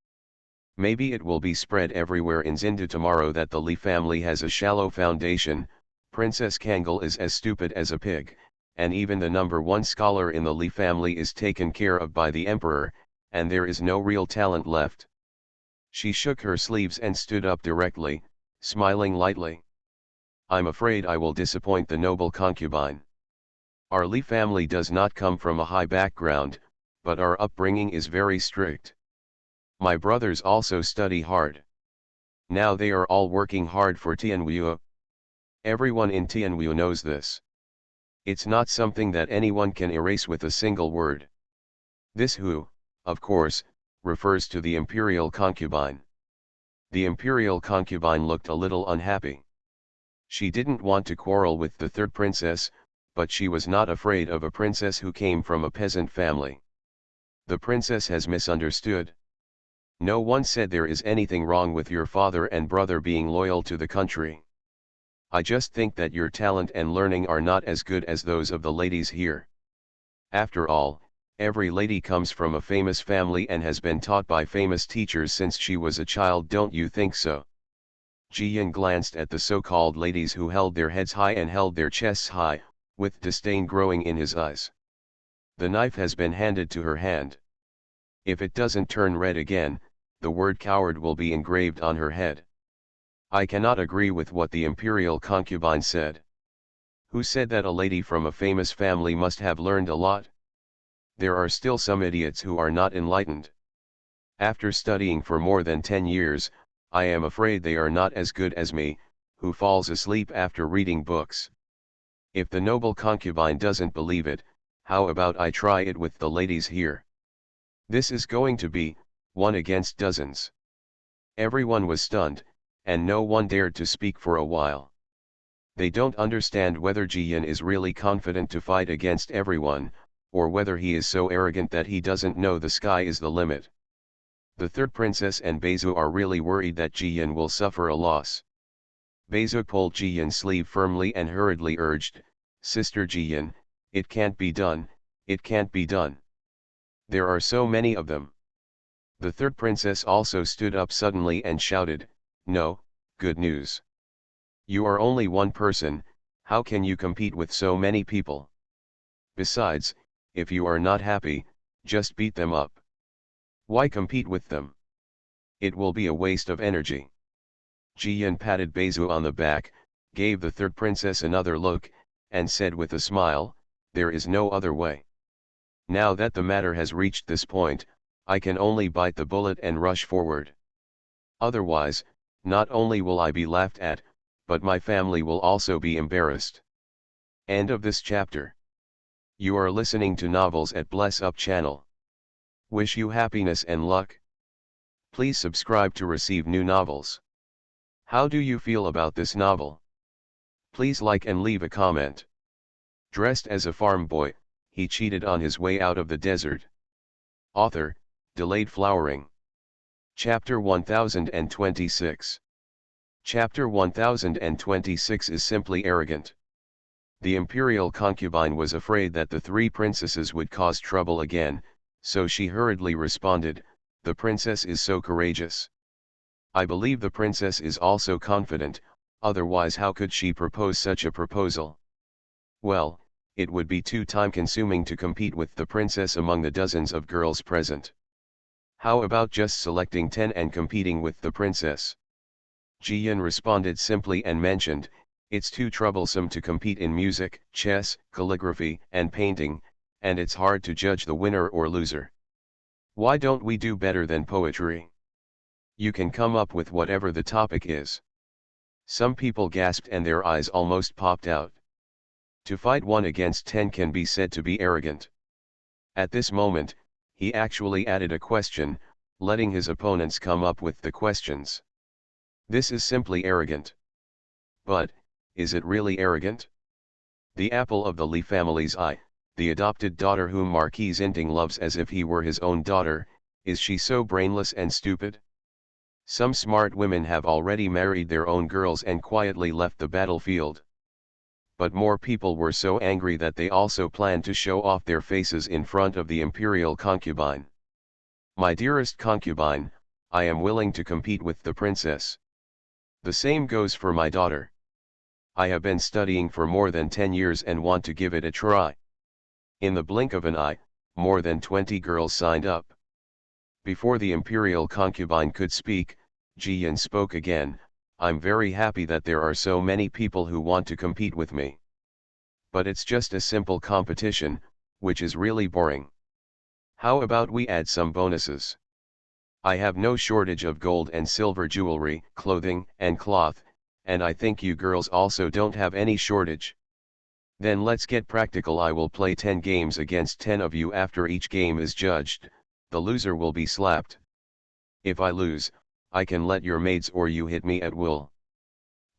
S1: Maybe it will be spread everywhere in Zindu tomorrow that the Li family has a shallow foundation. Princess Kangal is as stupid as a pig, and even the number one scholar in the Li family is taken care of by the emperor, and there is no real talent left. She shook her sleeves and stood up directly, smiling lightly. I'm afraid I will disappoint the noble concubine. Our Li family does not come from a high background, but our upbringing is very strict. My brothers also study hard. Now they are all working hard for Tianwu. Everyone in Tianwu knows this. It's not something that anyone can erase with a single word. This who, of course, refers to the imperial concubine. The imperial concubine looked a little unhappy. She didn't want to quarrel with the third princess, but she was not afraid of a princess who came from a peasant family. The princess has misunderstood. No one said there is anything wrong with your father and brother being loyal to the country. I just think that your talent and learning are not as good as those of the ladies here. After all, every lady comes from a famous family and has been taught by famous teachers since she was a child, don't you think so? Jiyan glanced at the so-called ladies who held their heads high and held their chests high, with disdain growing in his eyes. The knife has been handed to her hand. If it doesn't turn red again, the word coward will be engraved on her head. I cannot agree with what the imperial concubine said. Who said that a lady from a famous family must have learned a lot? There are still some idiots who are not enlightened. After studying for more than 10 years, I am afraid they are not as good as me, who falls asleep after reading books. If the noble concubine doesn't believe it, how about I try it with the ladies here? This is going to be one against dozens. Everyone was stunned, and no one dared to speak for a while. They don't understand whether Jiyan is really confident to fight against everyone, or whether he is so arrogant that he doesn't know the sky is the limit. The third princess and Beizu are really worried that Jiyan will suffer a loss. Beizu pulled Jiyan's sleeve firmly and hurriedly urged, "Sister Jiyan, it can't be done, it can't be done. There are so many of them." The third princess also stood up suddenly and shouted, "No, good news. You are only one person, how can you compete with so many people? Besides, if you are not happy, just beat them up. Why compete with them? It will be a waste of energy." Jiyan patted Beizu on the back, gave the third princess another look, and said with a smile, "There is no other way. Now that the matter has reached this point, I can only bite the bullet and rush forward. Otherwise, not only will I be laughed at, but my family will also be embarrassed." End of this chapter. You are listening to Novels at Bless Up channel. Wish you happiness and luck. Please subscribe to receive new novels. How do you feel about this novel? Please like and leave a comment. Dressed as a farm boy, he cheated on his way out of the desert. Author, Delayed Flowering. Chapter 1026. Chapter 1026 is simply arrogant. The imperial concubine was afraid that the three princesses would cause trouble again, so she hurriedly responded, "The princess is so courageous. I believe the princess is also confident, otherwise how could she propose such a proposal? Well, it would be too time-consuming to compete with the princess among the dozens of girls present. How about just selecting 10 and competing with the princess?" Ji-Yun responded simply and mentioned, "It's too troublesome to compete in music, chess, calligraphy, and painting, and it's hard to judge the winner or loser. Why don't we do better than poetry? You can come up with whatever the topic is." Some people gasped and their eyes almost popped out. To fight 1 against 10 can be said to be arrogant. At this moment, he actually added a question, letting his opponents come up with the questions. This is simply arrogant. But, is it really arrogant? The apple of the Li family's eye, the adopted daughter whom Marquis Zinting loves as if he were his own daughter, is she so brainless and stupid? Some smart women have already married their own girls and quietly left the battlefield. But more people were so angry that they also planned to show off their faces in front of the imperial concubine. "My dearest concubine, I am willing to compete with the princess. The same goes for my daughter. I have been studying for more than 10 years and want to give it a try." In the blink of an eye, more than 20 girls signed up. Before the imperial concubine could speak, Ji-Yun spoke again, "I'm very happy that there are so many people who want to compete with me. But it's just a simple competition, which is really boring. How about we add some bonuses? I have no shortage of gold and silver jewelry, clothing, and cloth, and I think you girls also don't have any shortage. Then let's get practical. I will play 10 games against 10 of you. After each game is judged, the loser will be slapped. If I lose, I can let your maids or you hit me at will.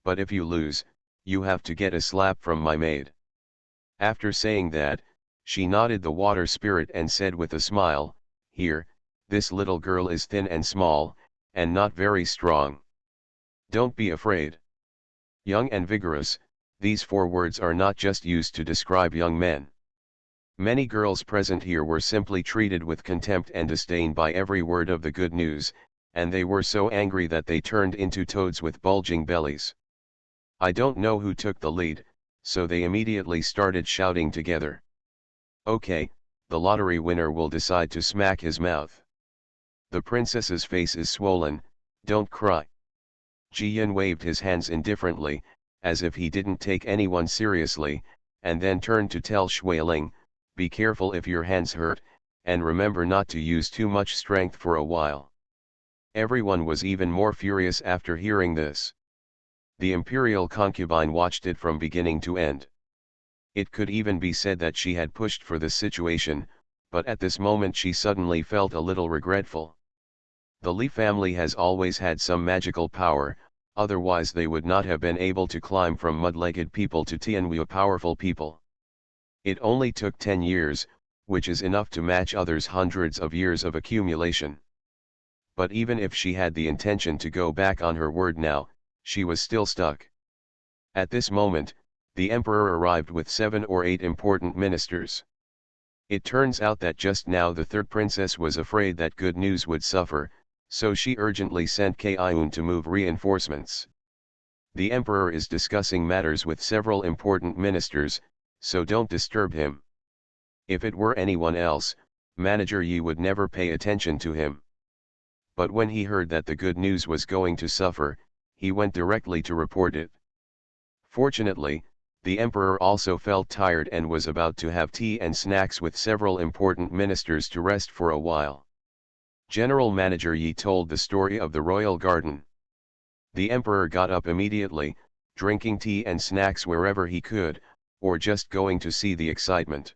S1: But if you lose, you have to get a slap from my maid." After saying that, she nodded the water spirit and said with a smile, "Here, this little girl is thin and small, and not very strong. Don't be afraid." Young and vigorous, these 4 words are not just used to describe young men. Many girls present here were simply treated with contempt and disdain by every word of the good news, and they were so angry that they turned into toads with bulging bellies. I don't know who took the lead, so they immediately started shouting together. "Okay, the lottery winner will decide to smack his mouth. The princess's face is swollen, don't cry." Ji-Yun waved his hands indifferently, as if he didn't take anyone seriously, and then turned to tell Shuiling, "Be careful if your hands hurt, and remember not to use too much strength for a while." Everyone was even more furious after hearing this. The imperial concubine watched it from beginning to end. It could even be said that she had pushed for the situation, but at this moment she suddenly felt a little regretful. The Li family has always had some magical power, otherwise they would not have been able to climb from mud-legged people to Tianwu powerful people. It only took 10 years, which is enough to match others' hundreds of years of accumulation. But even if she had the intention to go back on her word now, she was still stuck. At this moment, the emperor arrived with 7 or 8 important ministers. It turns out that just now the third princess was afraid that good news would suffer, so she urgently sent Kaiun to move reinforcements. The emperor is discussing matters with several important ministers, so don't disturb him. If it were anyone else, Manager Yi would never pay attention to him. But when he heard that the good news was going to suffer, he went directly to report it. Fortunately, the emperor also felt tired and was about to have tea and snacks with several important ministers to rest for a while. General Manager Yi told the story of the royal garden. The emperor got up immediately, drinking tea and snacks wherever he could, or just going to see the excitement.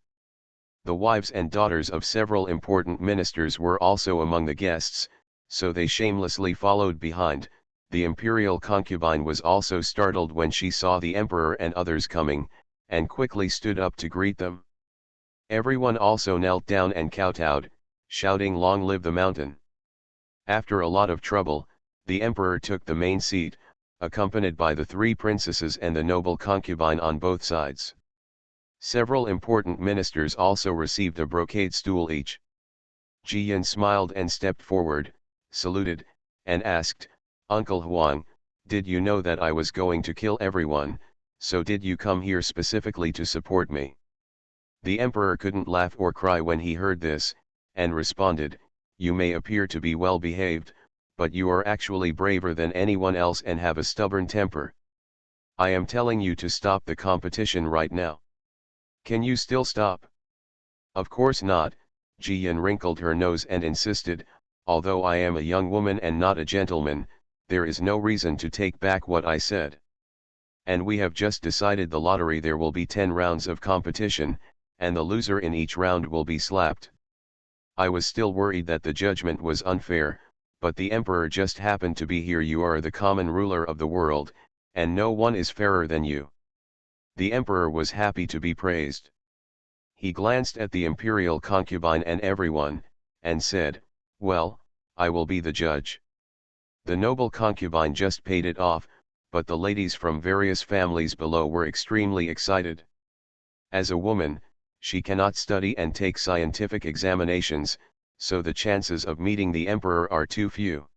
S1: The wives and daughters of several important ministers were also among the guests, so they shamelessly followed behind. The imperial concubine was also startled when she saw the emperor and others coming, and quickly stood up to greet them. Everyone also knelt down and kowtowed, shouting "Long live the mountain!" After a lot of trouble, the emperor took the main seat, accompanied by the 3 princesses and the noble concubine on both sides. Several important ministers also received a brocade stool each. Ji Yin smiled and stepped forward, saluted, and asked, "Uncle Huang, did you know that I was going to kill everyone, so did you come here specifically to support me?" The emperor couldn't laugh or cry when he heard this, and responded, "You may appear to be well behaved, but you are actually braver than anyone else and have a stubborn temper. I am telling you to stop the competition right now. Can you still stop?" "Of course not," Ji Yin wrinkled her nose and insisted, "although I am a young woman and not a gentleman, there is no reason to take back what I said. And we have just decided the lottery, there will be 10 rounds of competition, and the loser in each round will be slapped. I was still worried that the judgment was unfair, but the emperor just happened to be here. You are the common ruler of the world, and no one is fairer than you." The emperor was happy to be praised. He glanced at the imperial concubine and everyone, and said, "Well, I will be the judge." The noble concubine just paid it off, but the ladies from various families below were extremely excited. As a woman, she cannot study and take scientific examinations, so the chances of meeting the emperor are too few.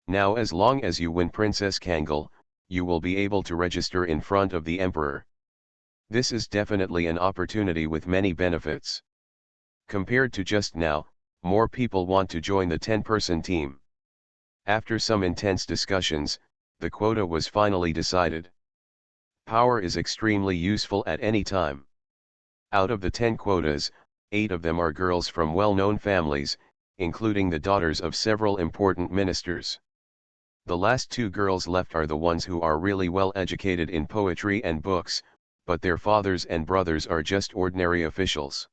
S1: Now, as long as you win Princess Kangol, you will be able to register in front of the emperor. This is definitely an opportunity with many benefits. Compared to just now, more people want to join the 10-person team. After some intense discussions, the quota was finally decided. Power is extremely useful at any time. Out of the 10 quotas, 8 of them are girls from well-known families, including the daughters of several important ministers. The last 2 girls left are the ones who are really well educated in poetry and books, but their fathers and brothers are just ordinary officials.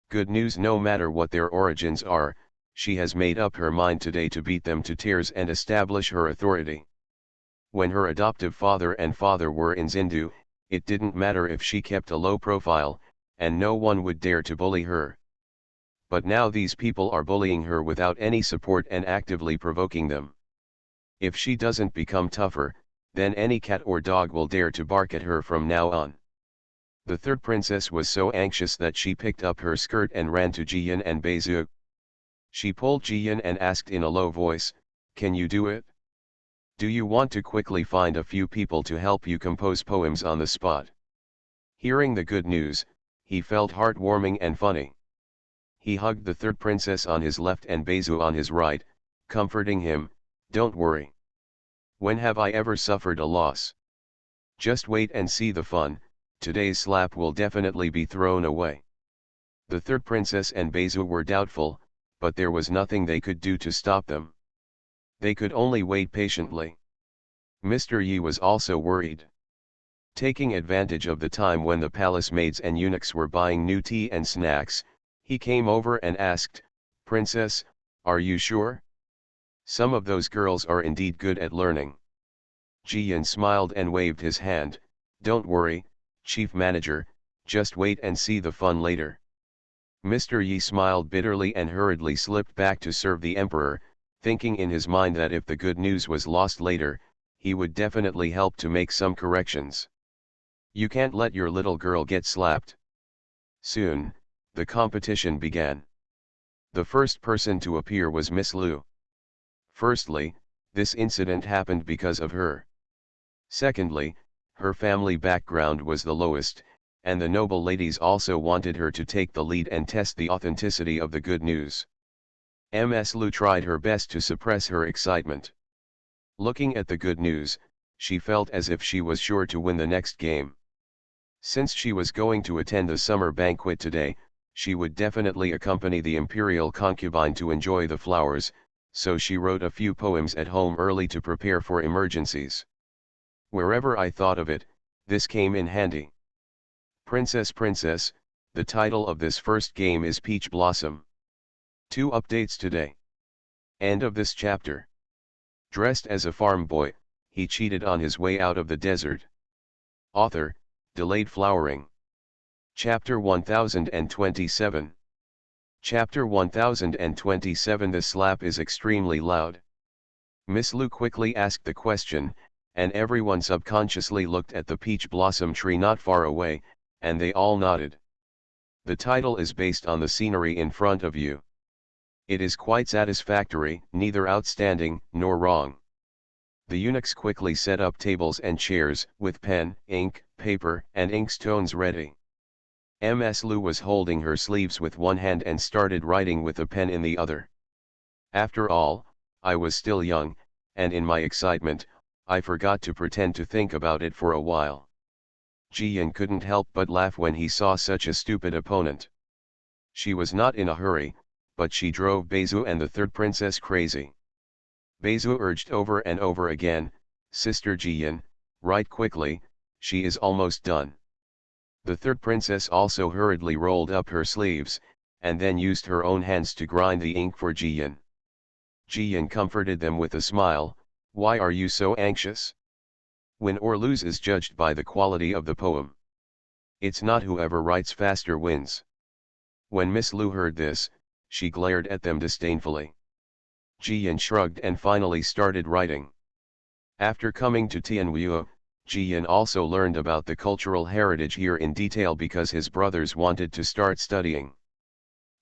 S1: Good news, no matter what their origins are, she has made up her mind today to beat them to tears and establish her authority. When her adoptive father and father were in Zindu, it didn't matter if she kept a low profile, and no one would dare to bully her. But now these people are bullying her without any support and actively provoking them. If she doesn't become tougher, then any cat or dog will dare to bark at her from now on. The third princess was so anxious that she picked up her skirt and ran to Ji Yin and Beizhu. She pulled Ji Yin and asked in a low voice, "Can you do it? Do you want to quickly find a few people to help you compose poems on the spot?" Hearing the good news, he felt heartwarming and funny. He hugged the third princess on his left and Beizhu on his right, comforting him, "Don't worry. When have I ever suffered a loss? Just wait and see the fun, today's slap will definitely be thrown away." The third princess and Beizhu were doubtful, but there was nothing they could do to stop them. They could only wait patiently. Mr. Yi was also worried. Taking advantage of the time when the palace maids and eunuchs were buying new tea and snacks, he came over and asked, "Princess, are you sure? Some of those girls are indeed good at learning." Ji Yin smiled and waved his hand, "Don't worry, chief manager, just wait and see the fun later." Mr. Yi smiled bitterly and hurriedly slipped back to serve the emperor, thinking in his mind that if the good news was lost later, he would definitely help to make some corrections. You can't let your little girl get slapped. Soon, the competition began. The first person to appear was Miss Lu. Firstly, this incident happened because of her. Secondly, her family background was the lowest, and the noble ladies also wanted her to take the lead and test the authenticity of the good news. Ms. Lu tried her best to suppress her excitement. Looking at the good news, she felt as if she was sure to win the next game. Since she was going to attend the summer banquet today, she would definitely accompany the imperial concubine to enjoy the flowers, so she wrote a few poems at home early to prepare for emergencies. Wherever I thought of it, this came in handy. Princess, the title of this first game is Peach Blossom. 2 updates today. End of this chapter. Dressed as a farm boy, he cheated on his way out of the desert. Author, Delayed Flowering. Chapter 1027. Chapter 1027. The slap is extremely loud. Miss Lu quickly asked the question, and everyone subconsciously looked at the peach blossom tree not far away, and they all nodded. The title is based on the scenery in front of you. It is quite satisfactory, neither outstanding, nor wrong. The eunuchs quickly set up tables and chairs, with pen, ink, paper, and inkstones ready. Ms. Lu was holding her sleeves with one hand and started writing with a pen in the other. After all, I was still young, and in my excitement, I forgot to pretend to think about it for a while. Jiyan couldn't help but laugh when he saw such a stupid opponent. She was not in a hurry, but she drove Beizu and the third princess crazy. Beizu urged over and over again, "Sister Jiyan, write quickly, she is almost done." The third princess also hurriedly rolled up her sleeves, and then used her own hands to grind the ink for Jiyan. Jiyan comforted them with a smile, "Why are you so anxious? Win or lose is judged by the quality of the poem. It's not whoever writes faster wins." When Miss Lu heard this, she glared at them disdainfully. Jiyan shrugged and finally started writing. After coming to Tianwu, Jiyan also learned about the cultural heritage here in detail because his brothers wanted to start studying.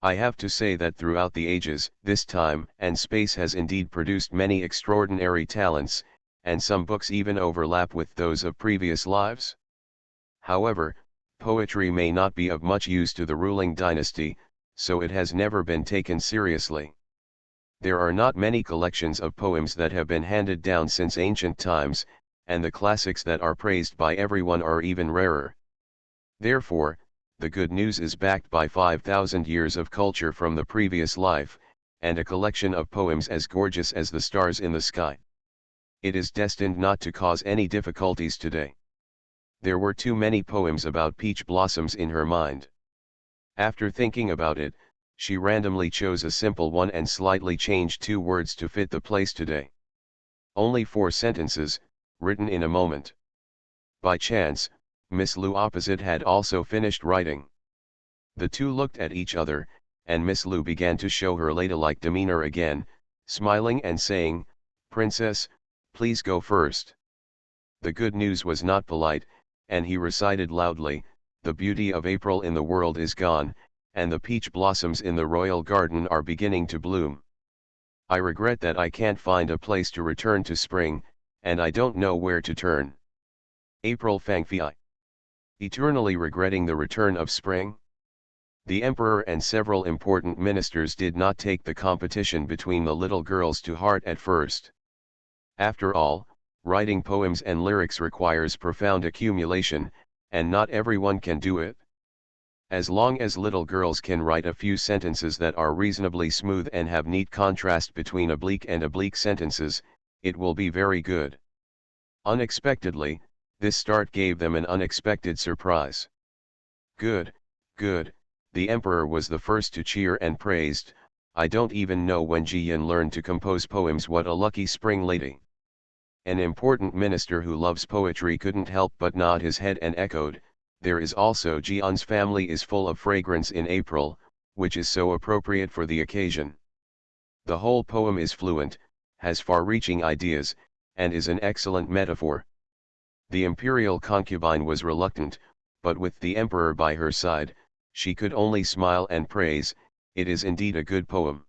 S1: I have to say that throughout the ages, this time and space has indeed produced many extraordinary talents, and some books even overlap with those of previous lives. However, poetry may not be of much use to the ruling dynasty, so it has never been taken seriously. There are not many collections of poems that have been handed down since ancient times, and the classics that are praised by everyone are even rarer. Therefore, the good news is backed by 5,000 years of culture from the previous life, and a collection of poems as gorgeous as the stars in the sky. It is destined not to cause any difficulties today. There were too many poems about peach blossoms in her mind. After thinking about it, she randomly chose a simple one and slightly changed 2 words to fit the place today. Only 4 sentences, written in a moment. By chance, Miss Lu opposite had also finished writing. The two looked at each other, and Miss Lu began to show her ladylike demeanor again, smiling and saying, "Princess, please go first." The good news was not polite, and he recited loudly, "The beauty of April in the world is gone, and the peach blossoms in the royal garden are beginning to bloom. I regret that I can't find a place to return to spring, and I don't know where to turn. April Fangfei. Eternally regretting the return of spring?" The emperor and several important ministers did not take the competition between the little girls to heart at first. After all, writing poems and lyrics requires profound accumulation, and not everyone can do it. As long as little girls can write a few sentences that are reasonably smooth and have neat contrast between oblique and oblique sentences, it will be very good. Unexpectedly, this start gave them an unexpected surprise. "Good, good," the emperor was the first to cheer and praised, "I don't even know when Jiyan learned to compose poems. What a lucky spring lady." An important minister who loves poetry couldn't help but nod his head and echoed, "There is also Jian's family is full of fragrance in April, which is so appropriate for the occasion. The whole poem is fluent, has far-reaching ideas, and is an excellent metaphor." The imperial concubine was reluctant, but with the emperor by her side, she could only smile and praise, "It is indeed a good poem."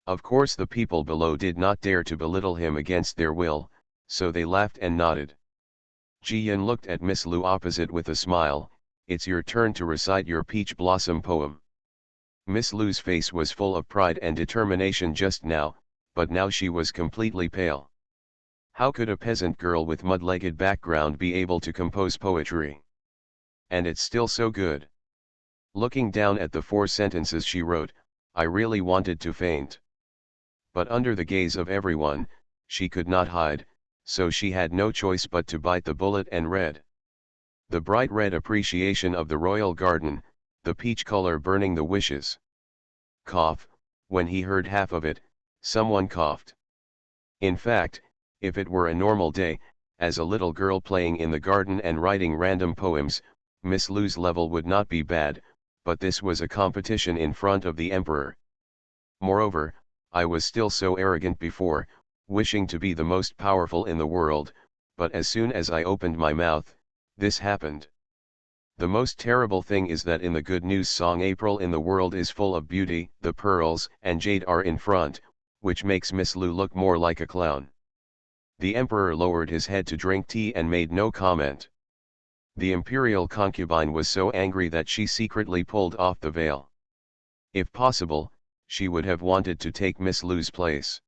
S1: Of course the people below did not dare to belittle him against their will, so they laughed and nodded. Jiyan looked at Miss Lu opposite with a smile, "It's your turn to recite your peach blossom poem." Miss Lu's face was full of pride and determination just now, but now she was completely pale. How could a peasant girl with mud-legged background be able to compose poetry? And it's still so good. Looking down at the 4 sentences she wrote, I really wanted to faint. But under the gaze of everyone, she could not hide, so she had no choice but to bite the bullet and read. "The bright red appreciation of the royal garden, the peach color burning the wishes." Cough, when he heard half of it, someone coughed. In fact, if it were a normal day, as a little girl playing in the garden and writing random poems, Miss Lu's level would not be bad, but this was a competition in front of the emperor. Moreover, I was still so arrogant before, wishing to be the most powerful in the world, but as soon as I opened my mouth, this happened. The most terrible thing is that in the good news song April in the world is full of beauty, the pearls and jade are in front, which makes Miss Lu look more like a clown. The emperor lowered his head to drink tea and made no comment. The imperial concubine was so angry that she secretly pulled off the veil. If possible, she would have wanted to take Miss Lu's place.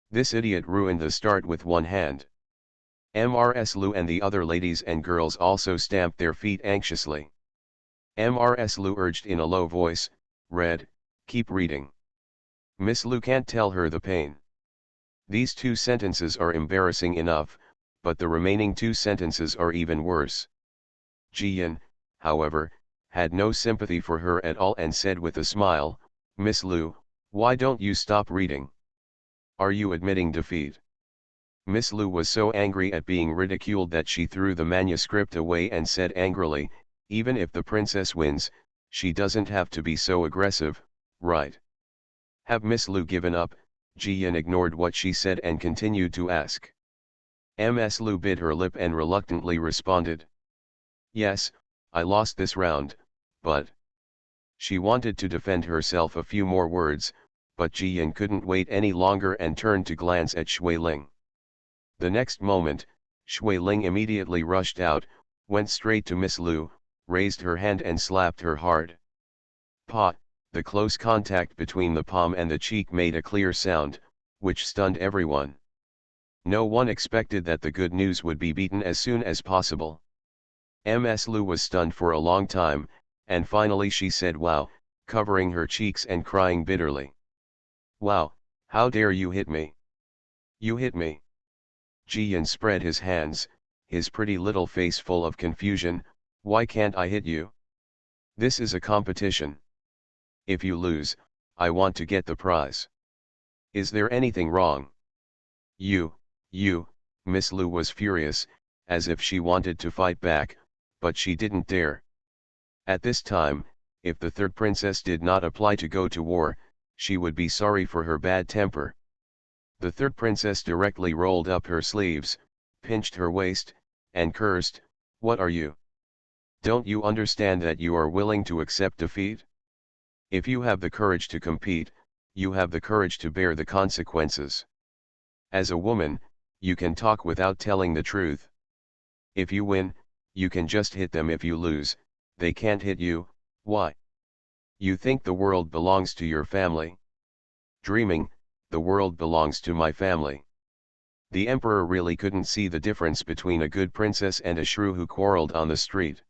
S1: This idiot ruined the start with one hand. Mrs. Lu and the other ladies and girls also stamped their feet anxiously. Mrs. Lu urged in a low voice, "Read, keep reading. Miss Lu can't tell her the pain." These 2 sentences are embarrassing enough, but the remaining 2 sentences are even worse. Jiyan, however, had no sympathy for her at all and said with a smile, "Miss Lu, why don't you stop reading? Are you admitting defeat?" Miss Lu was so angry at being ridiculed that she threw the manuscript away and said angrily, "Even if the princess wins, she doesn't have to be so aggressive, right?" Have Miss Lu given up? Jiyan ignored what she said and continued to ask. Ms. Lu bit her lip and reluctantly responded, "Yes, I lost this round, but..." She wanted to defend herself a few more words, but Jiyan couldn't wait any longer and turned to glance at Shui Ling. The next moment, Shui Ling immediately rushed out, went straight to Miss Lu, raised her hand and slapped her hard. Pa! The close contact between the palm and the cheek made a clear sound, which stunned everyone. No one expected that the good news would be beaten as soon as possible. Ms. Lu was stunned for a long time, and finally she said "Wow," covering her cheeks and crying bitterly. "Wow, how dare you hit me? You hit me." Jiyan spread his hands, his pretty little face full of confusion. "Why can't I hit you? This is a competition. If you lose, I want to get the prize. Is there anything wrong?" You, Miss Lu was furious, as if she wanted to fight back, but she didn't dare. At this time, if the third princess did not apply to go to war, she would be sorry for her bad temper. The third princess directly rolled up her sleeves, pinched her waist, and cursed, "What are you? Don't you understand that you are willing to accept defeat? If you have the courage to compete, you have the courage to bear the consequences. As a woman, you can talk without telling the truth. If you win, you can just hit them. If you lose, they can't hit you. Why? You think the world belongs to your family? Dreaming, the world belongs to my family." The emperor really couldn't see the difference between a good princess and a shrew who quarreled on the street.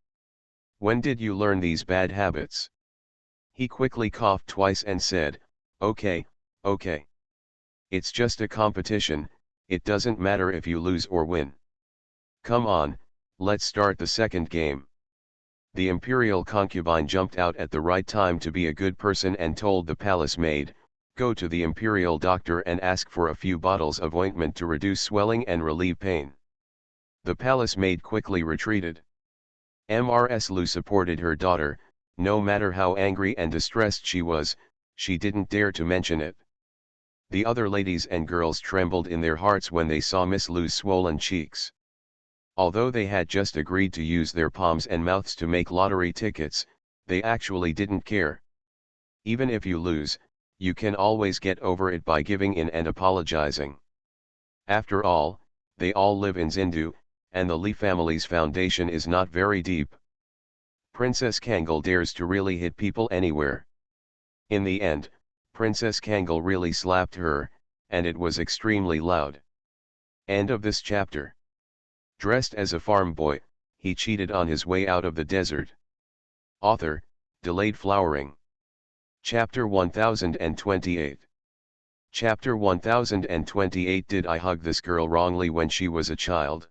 S1: "When did you learn these bad habits?" He quickly coughed twice and said, okay. It's just a competition, it doesn't matter if you lose or win. Come on, let's start the second game." The imperial concubine jumped out at the right time to be a good person and told the palace maid, "Go to the imperial doctor and ask for a few bottles of ointment to reduce swelling and relieve pain." The palace maid quickly retreated. Mrs. Lu supported her daughter. No matter how angry and distressed she was, she didn't dare to mention it. The other ladies and girls trembled in their hearts when they saw Miss Lu's swollen cheeks. Although they had just agreed to use their palms and mouths to make lottery tickets, they actually didn't care. Even if you lose, you can always get over it by giving in and apologizing. After all, they all live in Zindu, and the Li family's foundation is not very deep. Princess Kangal dares to really hit people anywhere. In the end, Princess Kangal really slapped her, and it was extremely loud. End of this chapter. Dressed as a farm boy, he cheated on his way out of the desert. Author, Delayed Flowering. Chapter 1028. Chapter 1028. Did I hug this girl wrongly when she was a child?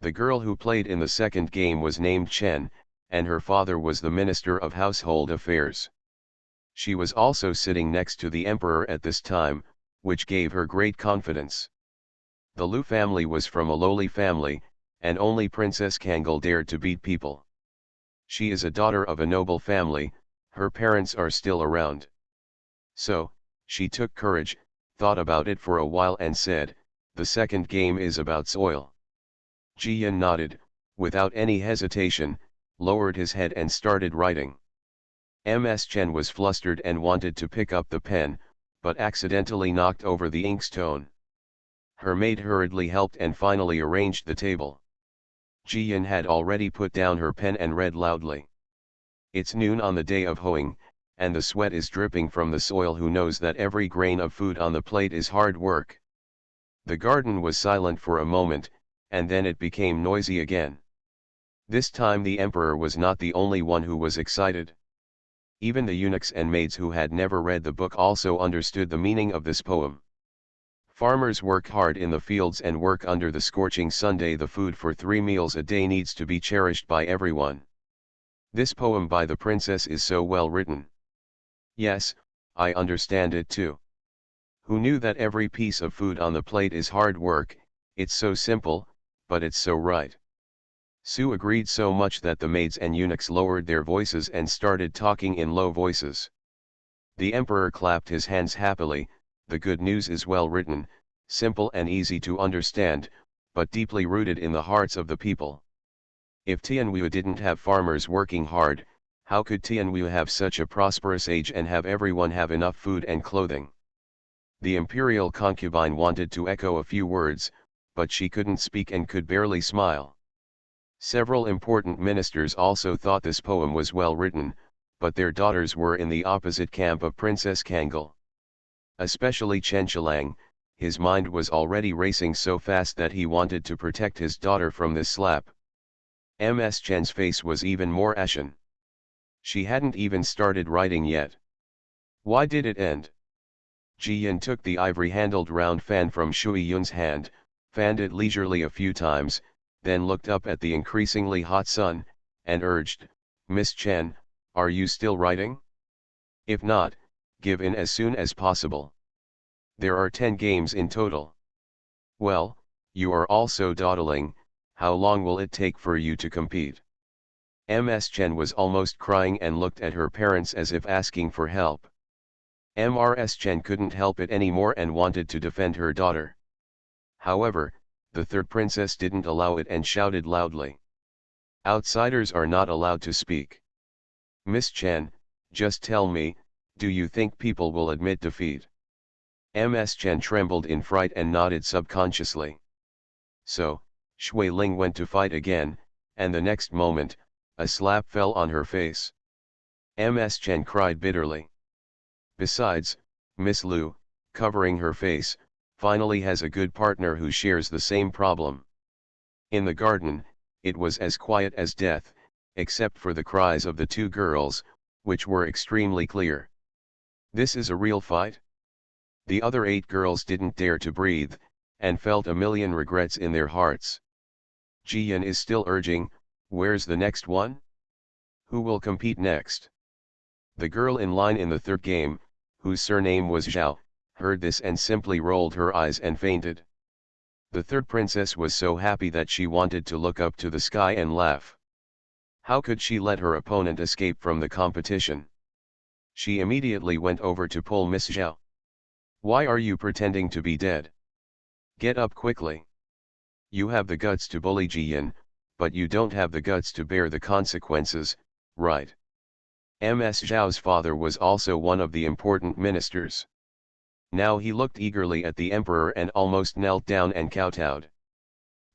S1: The girl who played in the second game was named Chen, and her father was the Minister of Household Affairs. She was also sitting next to the emperor at this time, which gave her great confidence. The Lu family was from a lowly family, and only Princess Kangal dared to beat people. She is a daughter of a noble family, her parents are still around. So, she took courage, thought about it for a while and said, "The second game is about soil." Jiyan nodded, without any hesitation, lowered his head and started writing. Ms. Chen was flustered and wanted to pick up the pen, but accidentally knocked over the inkstone. Her maid hurriedly helped and finally arranged the table. Jian had already put down her pen and read loudly. It's noon on the day of hoeing, and the sweat is dripping from the soil. Who knows that every grain of food on the plate is hard work? The garden was silent for a moment, and then it became noisy again. This time the emperor was not the only one who was excited. Even the eunuchs and maids who had never read the book also understood the meaning of this poem. Farmers work hard in the fields and work under the scorching sun. The food for 3 meals a day needs to be cherished by everyone. This poem by the princess is so well written. Yes, I understand it too. Who knew that every piece of food on the plate is hard work? It's so simple, but it's so right. Sue agreed so much that the maids and eunuchs lowered their voices and started talking in low voices. The emperor clapped his hands happily. The good news is well written, simple and easy to understand, but deeply rooted in the hearts of the people. If Tianwu didn't have farmers working hard, how could Tianwu have such a prosperous age and have everyone have enough food and clothing? The imperial concubine wanted to echo a few words, but she couldn't speak and could barely smile. Several important ministers also thought this poem was well written, but their daughters were in the opposite camp of Princess Kangol. Especially Chen Chilang, his mind was already racing so fast that he wanted to protect his daughter from this slap. Ms. Chen's face was even more ashen. She hadn't even started writing yet. Why did it end? Jiyan took the ivory-handled round fan from Shui Yun's hand, fanned it leisurely a few times, then looked up at the increasingly hot sun, and urged, "Miss Chen, are you still writing? If not, give in as soon as possible. There are 10 games in total. Well, you are also dawdling. How long will it take for you to compete?" Ms. Chen was almost crying and looked at her parents as if asking for help. Ms. Chen couldn't help it anymore and wanted to defend her daughter. However, the third princess didn't allow it and shouted loudly. "Outsiders are not allowed to speak. Miss Chen, just tell me, do you think people will admit defeat?" Ms. Chen trembled in fright and nodded subconsciously. So, Shui Ling went to fight again, and the next moment, a slap fell on her face. Ms. Chen cried bitterly. Besides, Miss Lu, covering her face, finally has a good partner who shares the same problem. In the garden, it was as quiet as death, except for the cries of the 2 girls, which were extremely clear. This is a real fight? The other 8 girls didn't dare to breathe, and felt a million regrets in their hearts. Jiyan is still urging, "Where's the next one? Who will compete next?" The girl in line in the third game, whose surname was Zhao, heard this and simply rolled her eyes and fainted. The third princess was so happy that she wanted to look up to the sky and laugh. How could she let her opponent escape from the competition? She immediately went over to pull Miss Zhao. "Why are you pretending to be dead? Get up quickly. You have the guts to bully Jiyan, but you don't have the guts to bear the consequences, right?" Ms. Zhao's father was also one of the important ministers. Now he looked eagerly at the emperor and almost knelt down and kowtowed.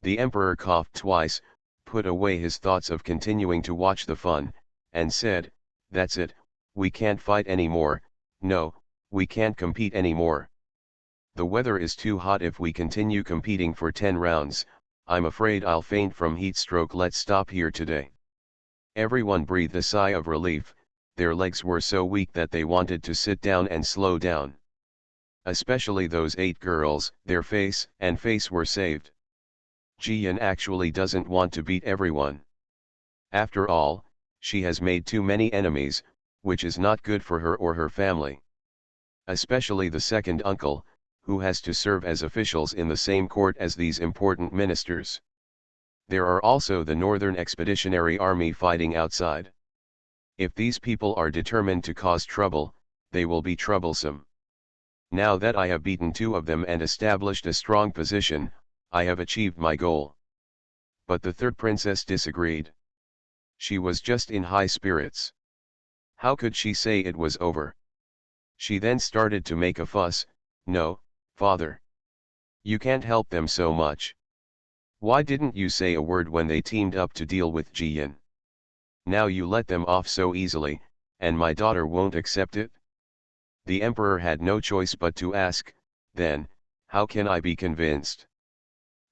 S1: The emperor coughed twice, put away his thoughts of continuing to watch the fun, and said, "That's it, we can't fight anymore. No, we can't compete anymore. The weather is too hot. If we continue competing for 10 rounds, I'm afraid I'll faint from heat stroke. Let's stop here today." Everyone breathed a sigh of relief. Their legs were so weak that they wanted to sit down and slow down. Especially those 8 girls, their face were saved. Jiyan actually doesn't want to beat everyone. After all, she has made too many enemies, which is not good for her or her family. Especially the second uncle, who has to serve as officials in the same court as these important ministers. There are also the Northern Expeditionary Army fighting outside. If these people are determined to cause trouble, they will be troublesome. Now that I have beaten 2 of them and established a strong position, I have achieved my goal. But the third princess disagreed. She was just in high spirits. How could she say it was over? She then started to make a fuss. No, father. You can't help them so much. Why didn't you say a word when they teamed up to deal with Jian? Now you let them off so easily, and my daughter won't accept it? The emperor had no choice but to ask, then, how can I be convinced?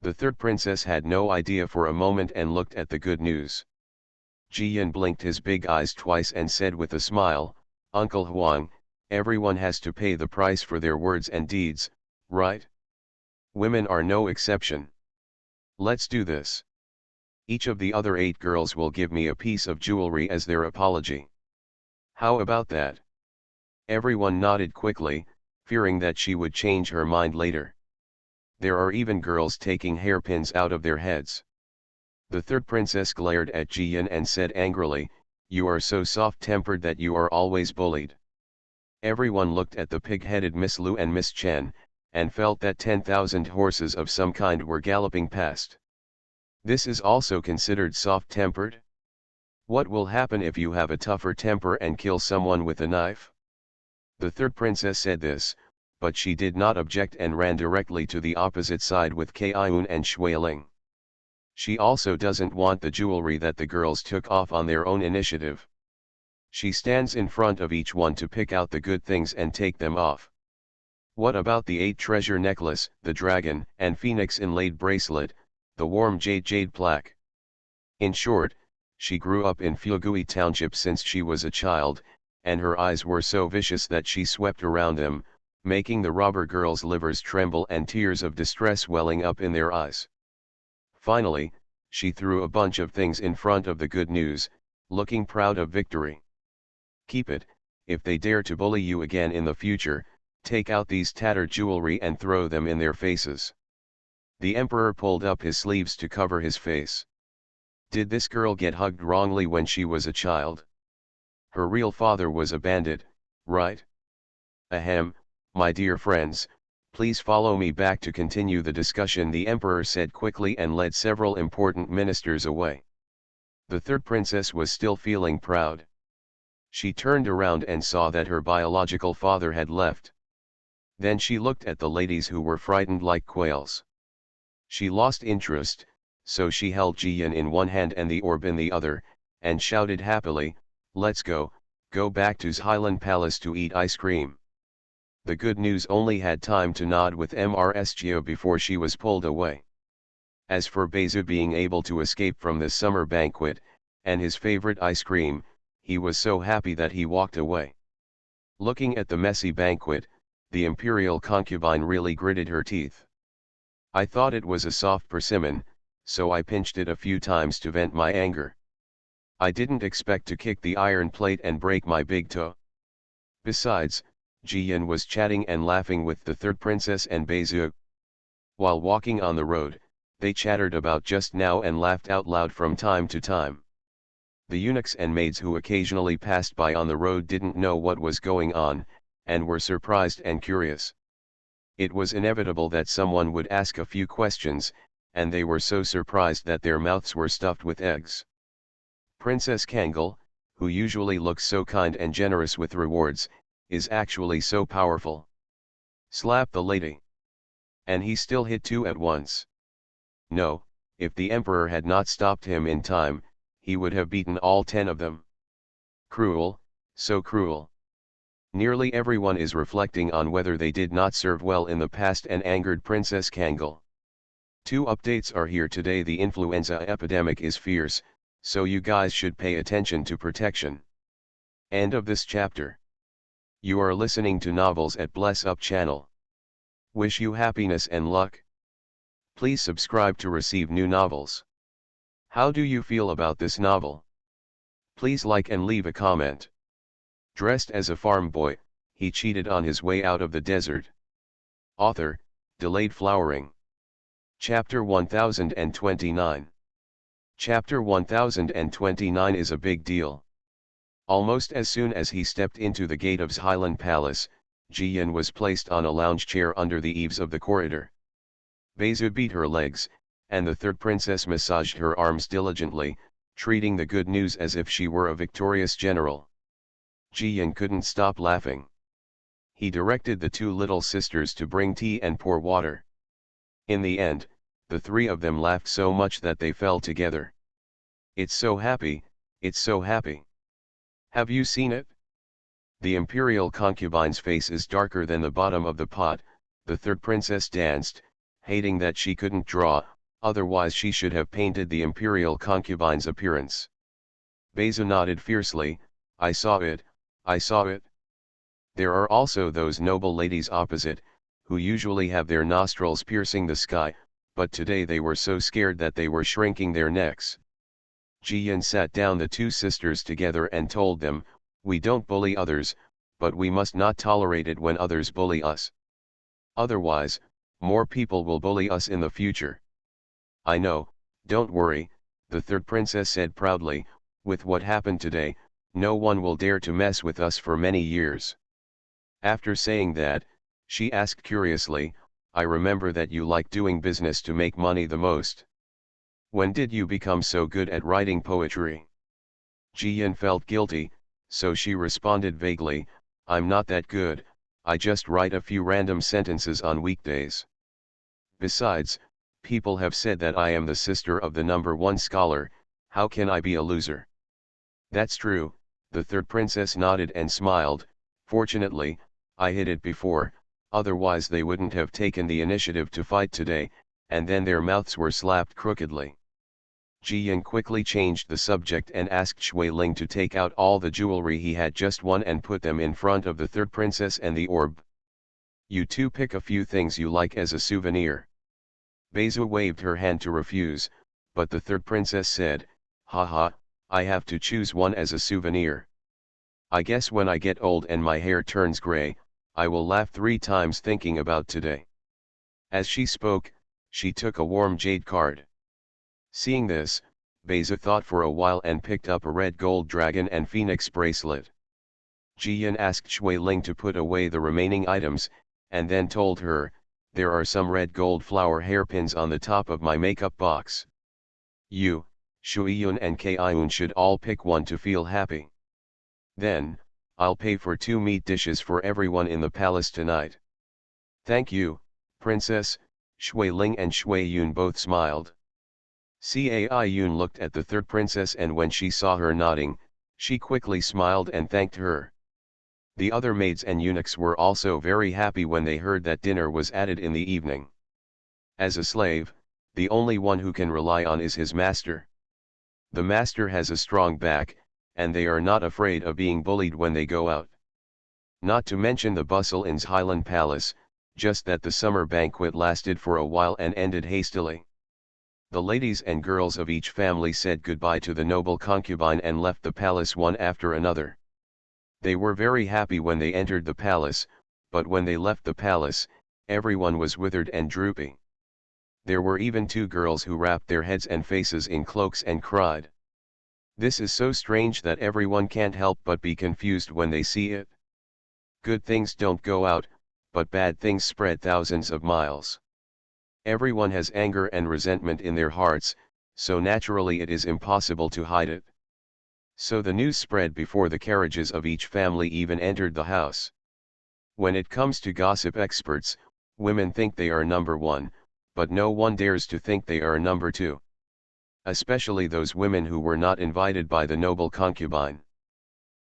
S1: The third princess had no idea for a moment and looked at the good news. Jian blinked his big eyes twice and said with a smile, Uncle Huang, everyone has to pay the price for their words and deeds, right? Women are no exception. Let's do this. Each of the other 8 girls will give me a piece of jewelry as their apology. How about that? Everyone nodded quickly, fearing that she would change her mind later. There are even girls taking hairpins out of their heads. The third princess glared at Jian and said angrily, you are so soft-tempered that you are always bullied. Everyone looked at the pig-headed Miss Lu and Miss Chen, and felt that 10,000 horses of some kind were galloping past. This is also considered soft-tempered? What will happen if you have a tougher temper and kill someone with a knife? The third princess said this, but she did not object and ran directly to the opposite side with Kaiun and Shuiling. She also doesn't want the jewelry that the girls took off on their own initiative. She stands in front of each one to pick out the good things and take them off. What about the 8 treasure necklace, the dragon and phoenix inlaid bracelet, the warm jade plaque? In short, she grew up in Fugui Township since she was a child, and her eyes were so vicious that she swept around them, making the robber girls' livers tremble and tears of distress welling up in their eyes. Finally, she threw a bunch of things in front of the good news, looking proud of victory. Keep it, if they dare to bully you again in the future, take out these tattered jewelry and throw them in their faces. The emperor pulled up his sleeves to cover his face. Did this girl get hugged wrongly when she was a child? Her real father was a bandit, right? Ahem, my dear friends, please follow me back to continue the discussion, the emperor said quickly and led several important ministers away. The third princess was still feeling proud. She turned around and saw that her biological father had left. Then she looked at the ladies who were frightened like quails. She lost interest, so she held Jian in one hand and the orb in the other, and shouted happily, let's go back to Highland Palace to eat ice cream. The good news only had time to nod with Mrsgo before she was pulled away. As for Beizu being able to escape from this summer banquet, and his favorite ice cream, he was so happy that he walked away. Looking at the messy banquet, the imperial concubine really gritted her teeth. I thought it was a soft persimmon, so I pinched it a few times to vent my anger. I didn't expect to kick the iron plate and break my big toe. Besides, Jian was chatting and laughing with the third princess and Beizu. While walking on the road, they chattered about just now and laughed out loud from time to time. The eunuchs and maids who occasionally passed by on the road didn't know what was going on, and were surprised and curious. It was inevitable that someone would ask a few questions, and they were so surprised that their mouths were stuffed with eggs. Princess Kangol, who usually looks so kind and generous with rewards, is actually so powerful. Slap the lady. And he still hit 2 at once. No, if the emperor had not stopped him in time, he would have beaten all 10 of them. Cruel, so cruel. Nearly everyone is reflecting on whether they did not serve well in the past and angered Princess Kangol. 2 updates are here today. The influenza epidemic is fierce, so you guys should pay attention to protection. End of this chapter. You are listening to Novels at Bless Up channel. Wish you happiness and luck. Please subscribe to receive new novels. How do you feel about this novel? Please like and leave a comment. Dressed as a farm boy, he cheated on his way out of the desert. Author, Delayed Flowering. Chapter 1029. Chapter 1029 is a big deal. Almost as soon as he stepped into the gate of Highland Palace, Jian was placed on a lounge chair under the eaves of the corridor. Beizu beat her legs, and the third princess massaged her arms diligently, treating the good news as if she were a victorious general. Ji-Yin couldn't stop laughing. He directed the two little sisters to bring tea and pour water. In the end, the three of them laughed so much that they fell together. "It's so happy, it's so happy. Have you seen it?" The imperial concubine's face is darker than the bottom of the pot. The third princess danced, hating that she couldn't draw, otherwise she should have painted the imperial concubine's appearance. Beza nodded fiercely, "I saw it, I saw it." There are also those noble ladies opposite, who usually have their nostrils piercing the sky, but today they were so scared that they were shrinking their necks. Ji-Yin sat down the two sisters together and told them, "We don't bully others, but we must not tolerate it when others bully us. Otherwise, more people will bully us in the future." "I know, don't worry," the third princess said proudly, "with what happened today, no one will dare to mess with us for many years." After saying that, she asked curiously, "I remember that you like doing business to make money the most. When did you become so good at writing poetry?" Ji-Yin felt guilty, so she responded vaguely, "I'm not that good, I just write a few random sentences on weekdays. Besides, people have said that I am the sister of the #1 scholar, how can I be a loser?" "That's true," the third princess nodded and smiled, "fortunately, I hid it before, otherwise they wouldn't have taken the initiative to fight today," and then their mouths were slapped crookedly. Ji-Yin quickly changed the subject and asked Shui Ling to take out all the jewelry he had just won and put them in front of the third princess and the orb. "You two pick a few things you like as a souvenir." Beza waved her hand to refuse, but the third princess said, "Haha, I have to choose one as a souvenir. I guess when I get old and my hair turns gray, I will laugh 3 times thinking about today." As she spoke, she took a warm jade card. Seeing this, Beza thought for a while and picked up a red gold dragon and phoenix bracelet. Ji-Yin asked Shui Ling to put away the remaining items, and then told her, "There are some red gold flower hairpins on the top of my makeup box. You, Shui-Yun and Kai-Yun should all pick one to feel happy. Then, I'll pay for 2 meat dishes for everyone in the palace tonight." "Thank you, Princess," Shui Ling and Shui Yun both smiled. Cai Yun looked at the third princess, and when she saw her nodding, she quickly smiled and thanked her. The other maids and eunuchs were also very happy when they heard that dinner was added in the evening. As a slave, the only one who can rely on is his master. The master has a strong back, and they are not afraid of being bullied when they go out. Not to mention the bustle in Highland Palace, just that the summer banquet lasted for a while and ended hastily. The ladies and girls of each family said goodbye to the noble concubine and left the palace one after another. They were very happy when they entered the palace, but when they left the palace, everyone was withered and droopy. There were even 2 girls who wrapped their heads and faces in cloaks and cried. This is so strange that everyone can't help but be confused when they see it. Good things don't go out, but bad things spread thousands of miles. Everyone has anger and resentment in their hearts, so naturally it is impossible to hide it. So the news spread before the carriages of each family even entered the house. When it comes to gossip experts, women think they are #1, but no one dares to think they are #2. Especially those women who were not invited by the noble concubine.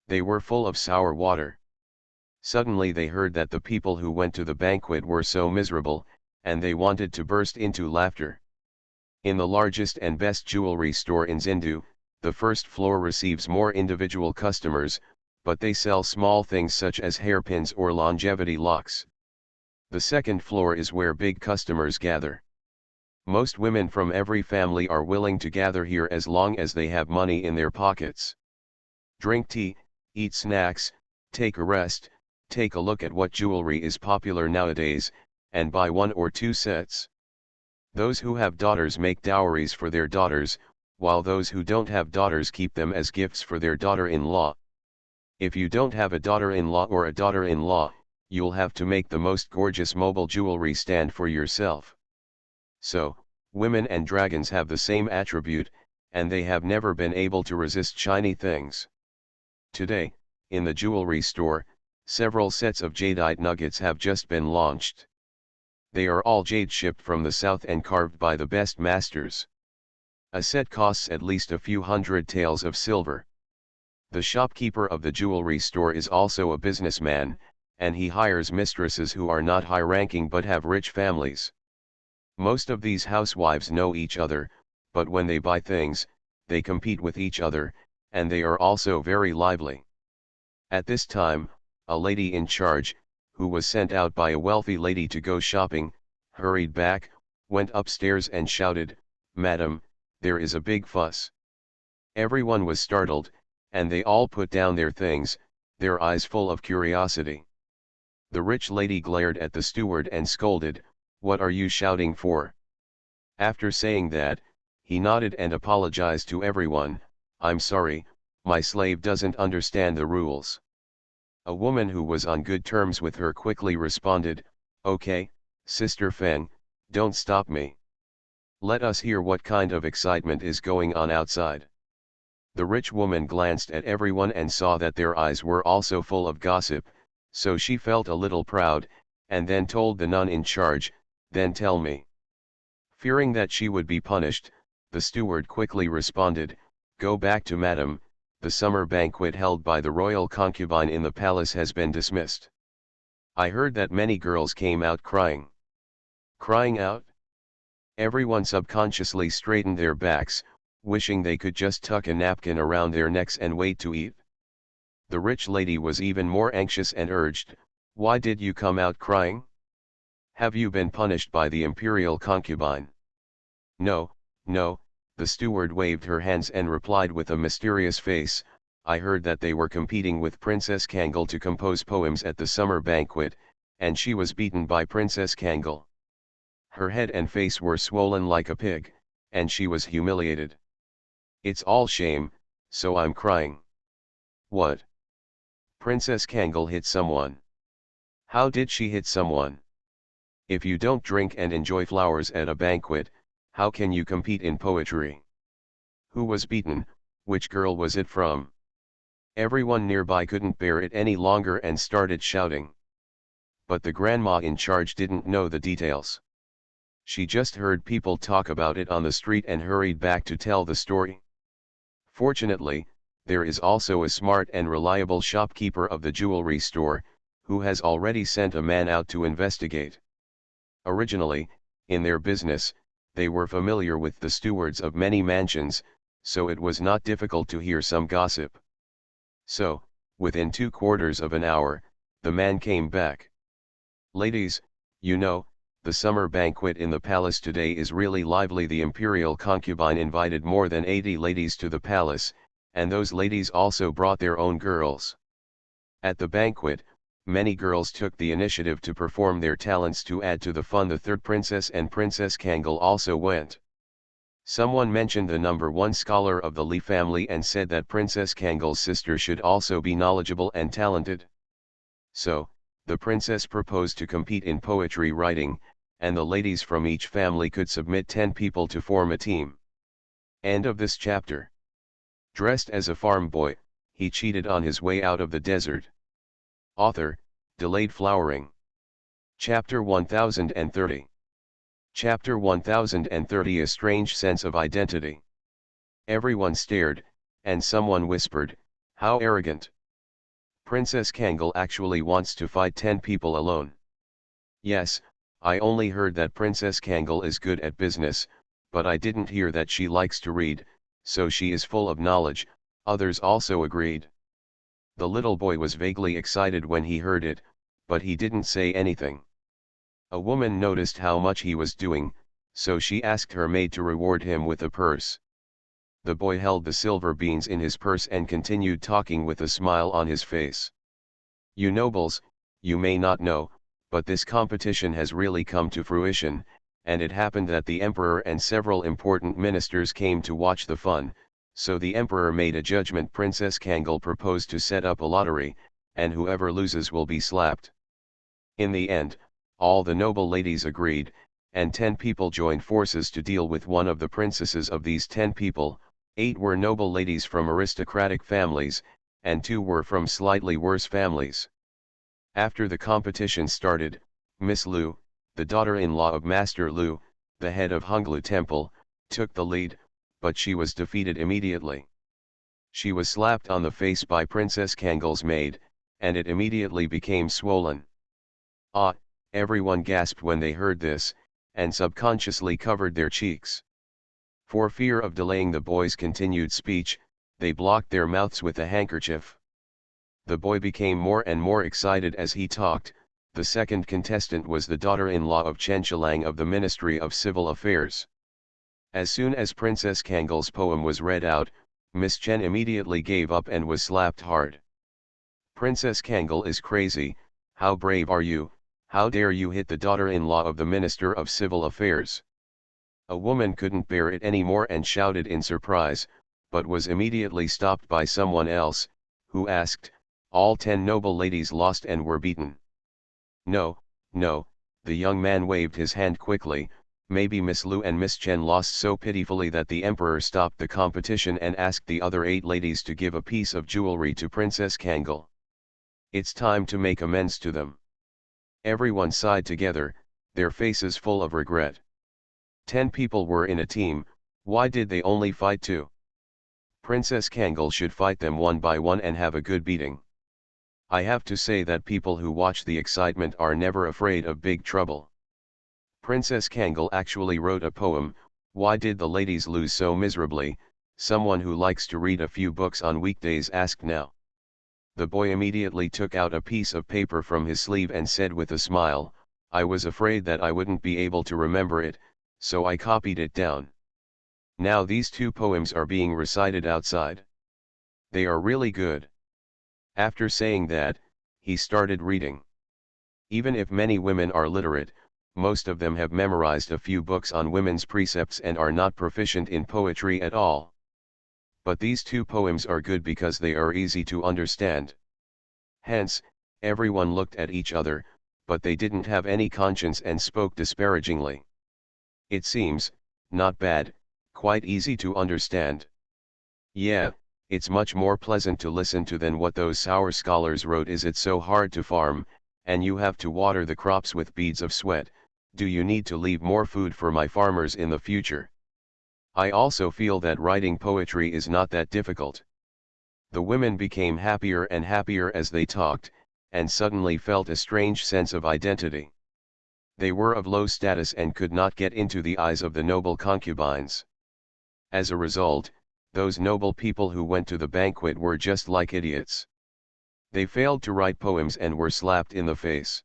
S1: They were full of sour water. Suddenly they heard that the people who went to the banquet were so miserable, and they wanted to burst into laughter. In the largest and best jewelry store in Zindu, the first floor receives more individual customers, but they sell small things such as hairpins or longevity locks. The second floor is where big customers gather. Most women from every family are willing to gather here as long as they have money in their pockets. Drink tea, eat snacks, take a rest, take a look at what jewelry is popular nowadays, and buy 1 or 2 sets. Those who have daughters make dowries for their daughters, while those who don't have daughters keep them as gifts for their daughter-in-law. If you don't have a daughter-in-law or a daughter-in-law, you'll have to make the most gorgeous mobile jewelry stand for yourself. So, women and dragons have the same attribute, and they have never been able to resist shiny things. Today, in the jewelry store, several sets of jadeite nuggets have just been launched. They are all jade shipped from the south and carved by the best masters. A set costs at least a few hundred taels of silver. The shopkeeper of the jewelry store is also a businessman, and he hires mistresses who are not high-ranking but have rich families. Most of these housewives know each other, but when they buy things, they compete with each other, and they are also very lively. At this time, a lady in charge, who was sent out by a wealthy lady to go shopping, hurried back, went upstairs and shouted, "Madam, there is a big fuss." Everyone was startled, and they all put down their things, their eyes full of curiosity. The rich lady glared at the steward and scolded, "What are you shouting for?" After saying that, he nodded and apologized to everyone, "I'm sorry, my slave doesn't understand the rules." A woman who was on good terms with her quickly responded, "Okay, Sister Feng, don't stop me. Let us hear what kind of excitement is going on outside." The rich woman glanced at everyone and saw that their eyes were also full of gossip, so she felt a little proud, and then told the nun in charge, "Then tell me." Fearing that she would be punished, the steward quickly responded, "Go back to Madam, the summer banquet held by the royal concubine in the palace has been dismissed. I heard that many girls came out crying." Crying out? Everyone subconsciously straightened their backs, wishing they could just tuck a napkin around their necks and wait to eat. The rich lady was even more anxious and urged, "Why did you come out crying? Have you been punished by the imperial concubine?" "No, no," the steward waved her hands and replied with a mysterious face, "I heard that they were competing with Princess Kangal to compose poems at the summer banquet, and she was beaten by Princess Kangal. Her head and face were swollen like a pig, and she was humiliated. It's all shame, so I'm crying." "What? Princess Kangal hit someone? How did she hit someone? If you don't drink and enjoy flowers at a banquet, how can you compete in poetry? Who was beaten, which girl was it from?" Everyone nearby couldn't bear it any longer and started shouting. But the grandma in charge didn't know the details. She just heard people talk about it on the street and hurried back to tell the story. Fortunately, there is also a smart and reliable shopkeeper of the jewelry store, who has already sent a man out to investigate. Originally, in their business, they were familiar with the stewards of many mansions, so it was not difficult to hear some gossip. So, within 2/4 of an hour, the man came back. "Ladies, you know, the summer banquet in the palace today is really lively. The imperial concubine invited more than 80 ladies to the palace, and those ladies also brought their own girls. At the banquet, many girls took the initiative to perform their talents to add to the fun. The third princess and Princess Kangal also went. Someone mentioned the number one scholar of the Li family and said that Princess Kangal's sister should also be knowledgeable and talented. So, the princess proposed to compete in poetry writing, and the ladies from each family could submit 10 people to form a team." End of this chapter. Dressed as a farm boy, he cheated on his way out of the desert. Author, Delayed Flowering. Chapter 1030. Chapter 1030. A strange sense of identity. Everyone stared, and someone whispered, "How arrogant. Princess Kangal actually wants to fight 10 people alone." "Yes, I only heard that Princess Kangal is good at business, but I didn't hear that she likes to read, so she is full of knowledge," others also agreed. The little boy was vaguely excited when he heard it, but he didn't say anything. A woman noticed how much he was doing, so she asked her maid to reward him with a purse. The boy held the silver beans in his purse and continued talking with a smile on his face. "You nobles, you may not know, but this competition has really come to fruition, and it happened that the emperor and several important ministers came to watch the fun, so the emperor made a judgment. Princess Kangal proposed to set up a lottery, and whoever loses will be slapped." In the end, all the noble ladies agreed, and 10 people joined forces to deal with one of the princesses. Of these 10 people, 8 were noble ladies from aristocratic families, and 2 were from slightly worse families. After the competition started, Miss Lu, the daughter-in-law of Master Lu, the head of Honglu Temple, took the lead, but she was defeated immediately. She was slapped on the face by Princess Kangle's maid, and it immediately became swollen. Ah, everyone gasped when they heard this, and subconsciously covered their cheeks. For fear of delaying the boy's continued speech, they blocked their mouths with a handkerchief. The boy became more and more excited as he talked. The second contestant was the daughter-in-law of Chen Chilang of the Ministry of Civil Affairs. As soon as Princess Kangle's poem was read out, Miss Chen immediately gave up and was slapped hard. "Princess Kangle is crazy, how brave are you, how dare you hit the daughter-in-law of the Minister of Civil Affairs?" A woman couldn't bear it anymore and shouted in surprise, but was immediately stopped by someone else, who asked, "All 10 noble ladies lost and were beaten?" "No, no," the young man waved his hand quickly, "maybe Miss Lu and Miss Chen lost so pitifully that the emperor stopped the competition and asked the other 8 ladies to give a piece of jewelry to Princess Kangle. It's time to make amends to them." Everyone sighed together, their faces full of regret. 10 people were in a team, why did they only fight 2? Princess Kangle should fight them one by one and have a good beating. I have to say that people who watch the excitement are never afraid of big trouble. Princess Kangle actually wrote a poem, "Why did the ladies lose so miserably?" Someone who likes to read a few books on weekdays asked now. The boy immediately took out a piece of paper from his sleeve and said with a smile, "I was afraid that I wouldn't be able to remember it, so I copied it down. Now these 2 poems are being recited outside. They are really good." After saying that, he started reading. Even if many women are literate, most of them have memorized a few books on women's precepts and are not proficient in poetry at all. But these 2 poems are good because they are easy to understand. Hence, everyone looked at each other, but they didn't have any conscience and spoke disparagingly. "It seems, not bad, quite easy to understand." "Yeah, it's much more pleasant to listen to than what those sour scholars wrote. Is it so hard to farm, and you have to water the crops with beads of sweat? Do you need to leave more food for my farmers in the future? I also feel that writing poetry is not that difficult." The women became happier and happier as they talked, and suddenly felt a strange sense of identity. They were of low status and could not get into the eyes of the noble concubines. As a result, those noble people who went to the banquet were just like idiots. They failed to write poems and were slapped in the face.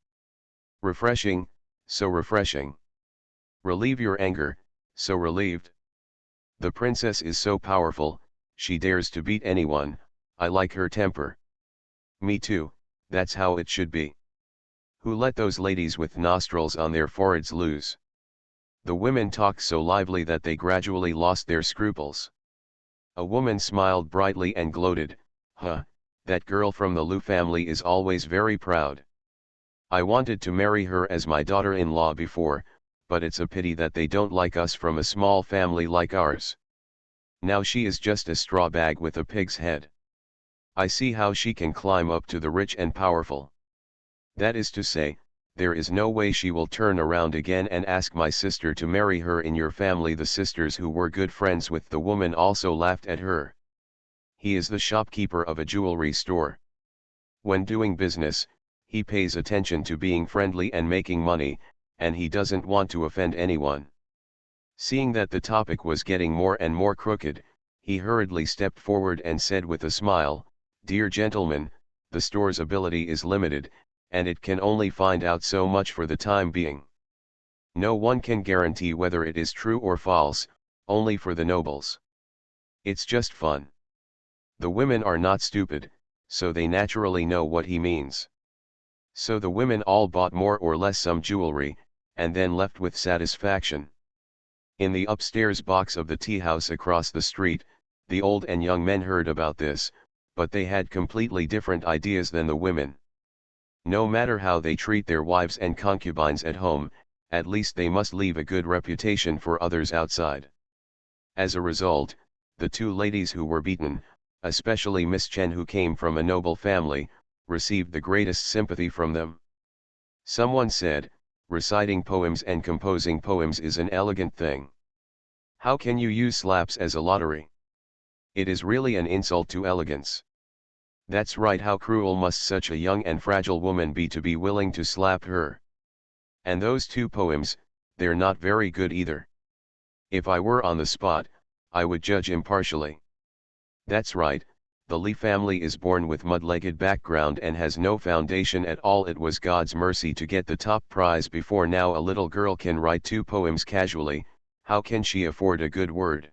S1: Refreshing, so refreshing. Relieve your anger, so relieved. The princess is so powerful, she dares to beat anyone, I like her temper. Me too, that's how it should be. Who let those ladies with nostrils on their foreheads loose? The women talked so lively that they gradually lost their scruples. A woman smiled brightly and gloated, "Huh, that girl from the Lu family is always very proud. I wanted to marry her as my daughter-in-law before, but it's a pity that they don't like us from a small family like ours. Now she is just a straw bag with a pig's head. I see how she can climb up to the rich and powerful. That is to say, there is no way she will turn around again and ask my sister to marry her in your family." The sisters who were good friends with the woman also laughed at her. "He is the shopkeeper of a jewelry store. When doing business, he pays attention to being friendly and making money, and he doesn't want to offend anyone." Seeing that the topic was getting more and more crooked, he hurriedly stepped forward and said with a smile, "Dear gentlemen, the store's ability is limited, and it can only find out so much for the time being. No one can guarantee whether it is true or false, only for the nobles. It's just fun. The women are not stupid, so they naturally know what he means." So the women all bought more or less some jewelry, and then left with satisfaction. In the upstairs box of the tea house across the street, the old and young men heard about this, but they had completely different ideas than the women. No matter how they treat their wives and concubines at home, at least they must leave a good reputation for others outside. As a result, the two ladies who were beaten, especially Miss Chen who came from a noble family, received the greatest sympathy from them. Someone said, reciting poems and composing poems is an elegant thing. How can you use slaps as a lottery? It is really an insult to elegance. That's right, how cruel must such a young and fragile woman be to be willing to slap her. And those two poems, they're not very good either. If I were on the spot, I would judge impartially. That's right, the Li family is born with mud-legged background and has no foundation at all. It was God's mercy to get the top prize before now. A little girl can write two poems casually, how can she afford a good word?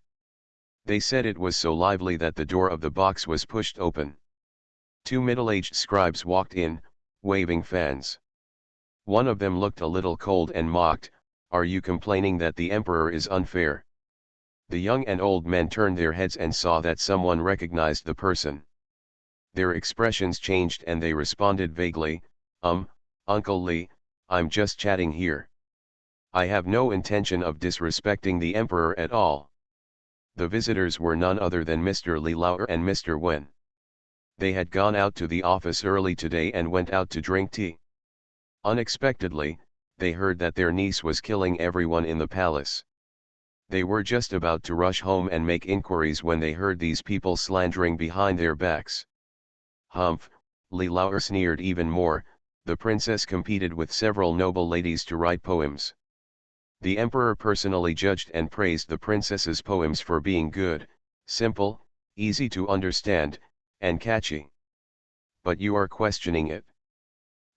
S1: They said it was so lively that the door of the box was pushed open. Two middle-aged scribes walked in, waving fans. One of them looked a little cold and mocked, "Are you complaining that the emperor is unfair?" The young and old men turned their heads and saw that someone recognized the person. Their expressions changed and they responded vaguely, Uncle Li, I'm just chatting here. I have no intention of disrespecting the emperor at all." The visitors were none other than Mr. Li Lauer and Mr. Wen. They had gone out to the office early today and went out to drink tea. Unexpectedly, they heard that their niece was killing everyone in the palace. They were just about to rush home and make inquiries when they heard these people slandering behind their backs. Humph, Li Lauer sneered even more, the princess competed with several noble ladies to write poems. The emperor personally judged and praised the princess's poems for being good, simple, easy to understand, and catchy. But you are questioning it.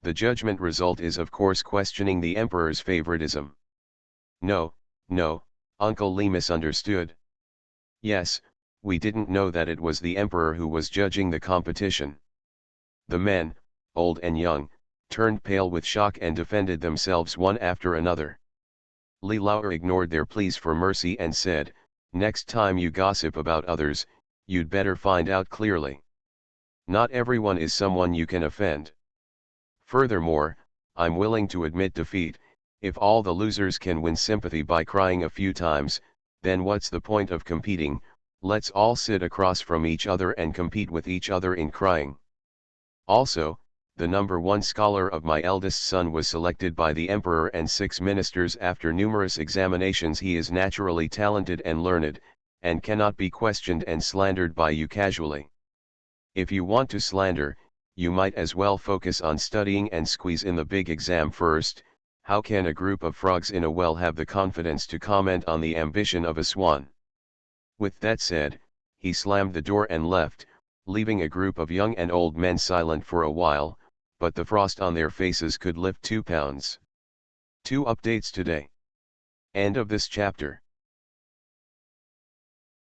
S1: The judgment result is of course questioning the emperor's favoritism. No, Uncle Li misunderstood. Yes, we didn't know that it was the emperor who was judging the competition. The men, old and young, turned pale with shock and defended themselves one after another. Li Lauer ignored their pleas for mercy and said, "Next time you gossip about others, you'd better find out clearly. Not everyone is someone you can offend. Furthermore, I'm willing to admit defeat. If all the losers can win sympathy by crying a few times, then what's the point of competing? Let's all sit across from each other and compete with each other in crying." Also, the #1 scholar of my eldest son was selected by the emperor and 6 ministers after numerous examinations. He is naturally talented and learned, and cannot be questioned and slandered by you casually. If you want to slander, you might as well focus on studying and squeeze in the big exam first. How can a group of frogs in a well have the confidence to comment on the ambition of a swan? With that said, he slammed the door and left, leaving a group of young and old men silent for a while, but the frost on their faces could lift 2 pounds. 2 updates today. End of this chapter.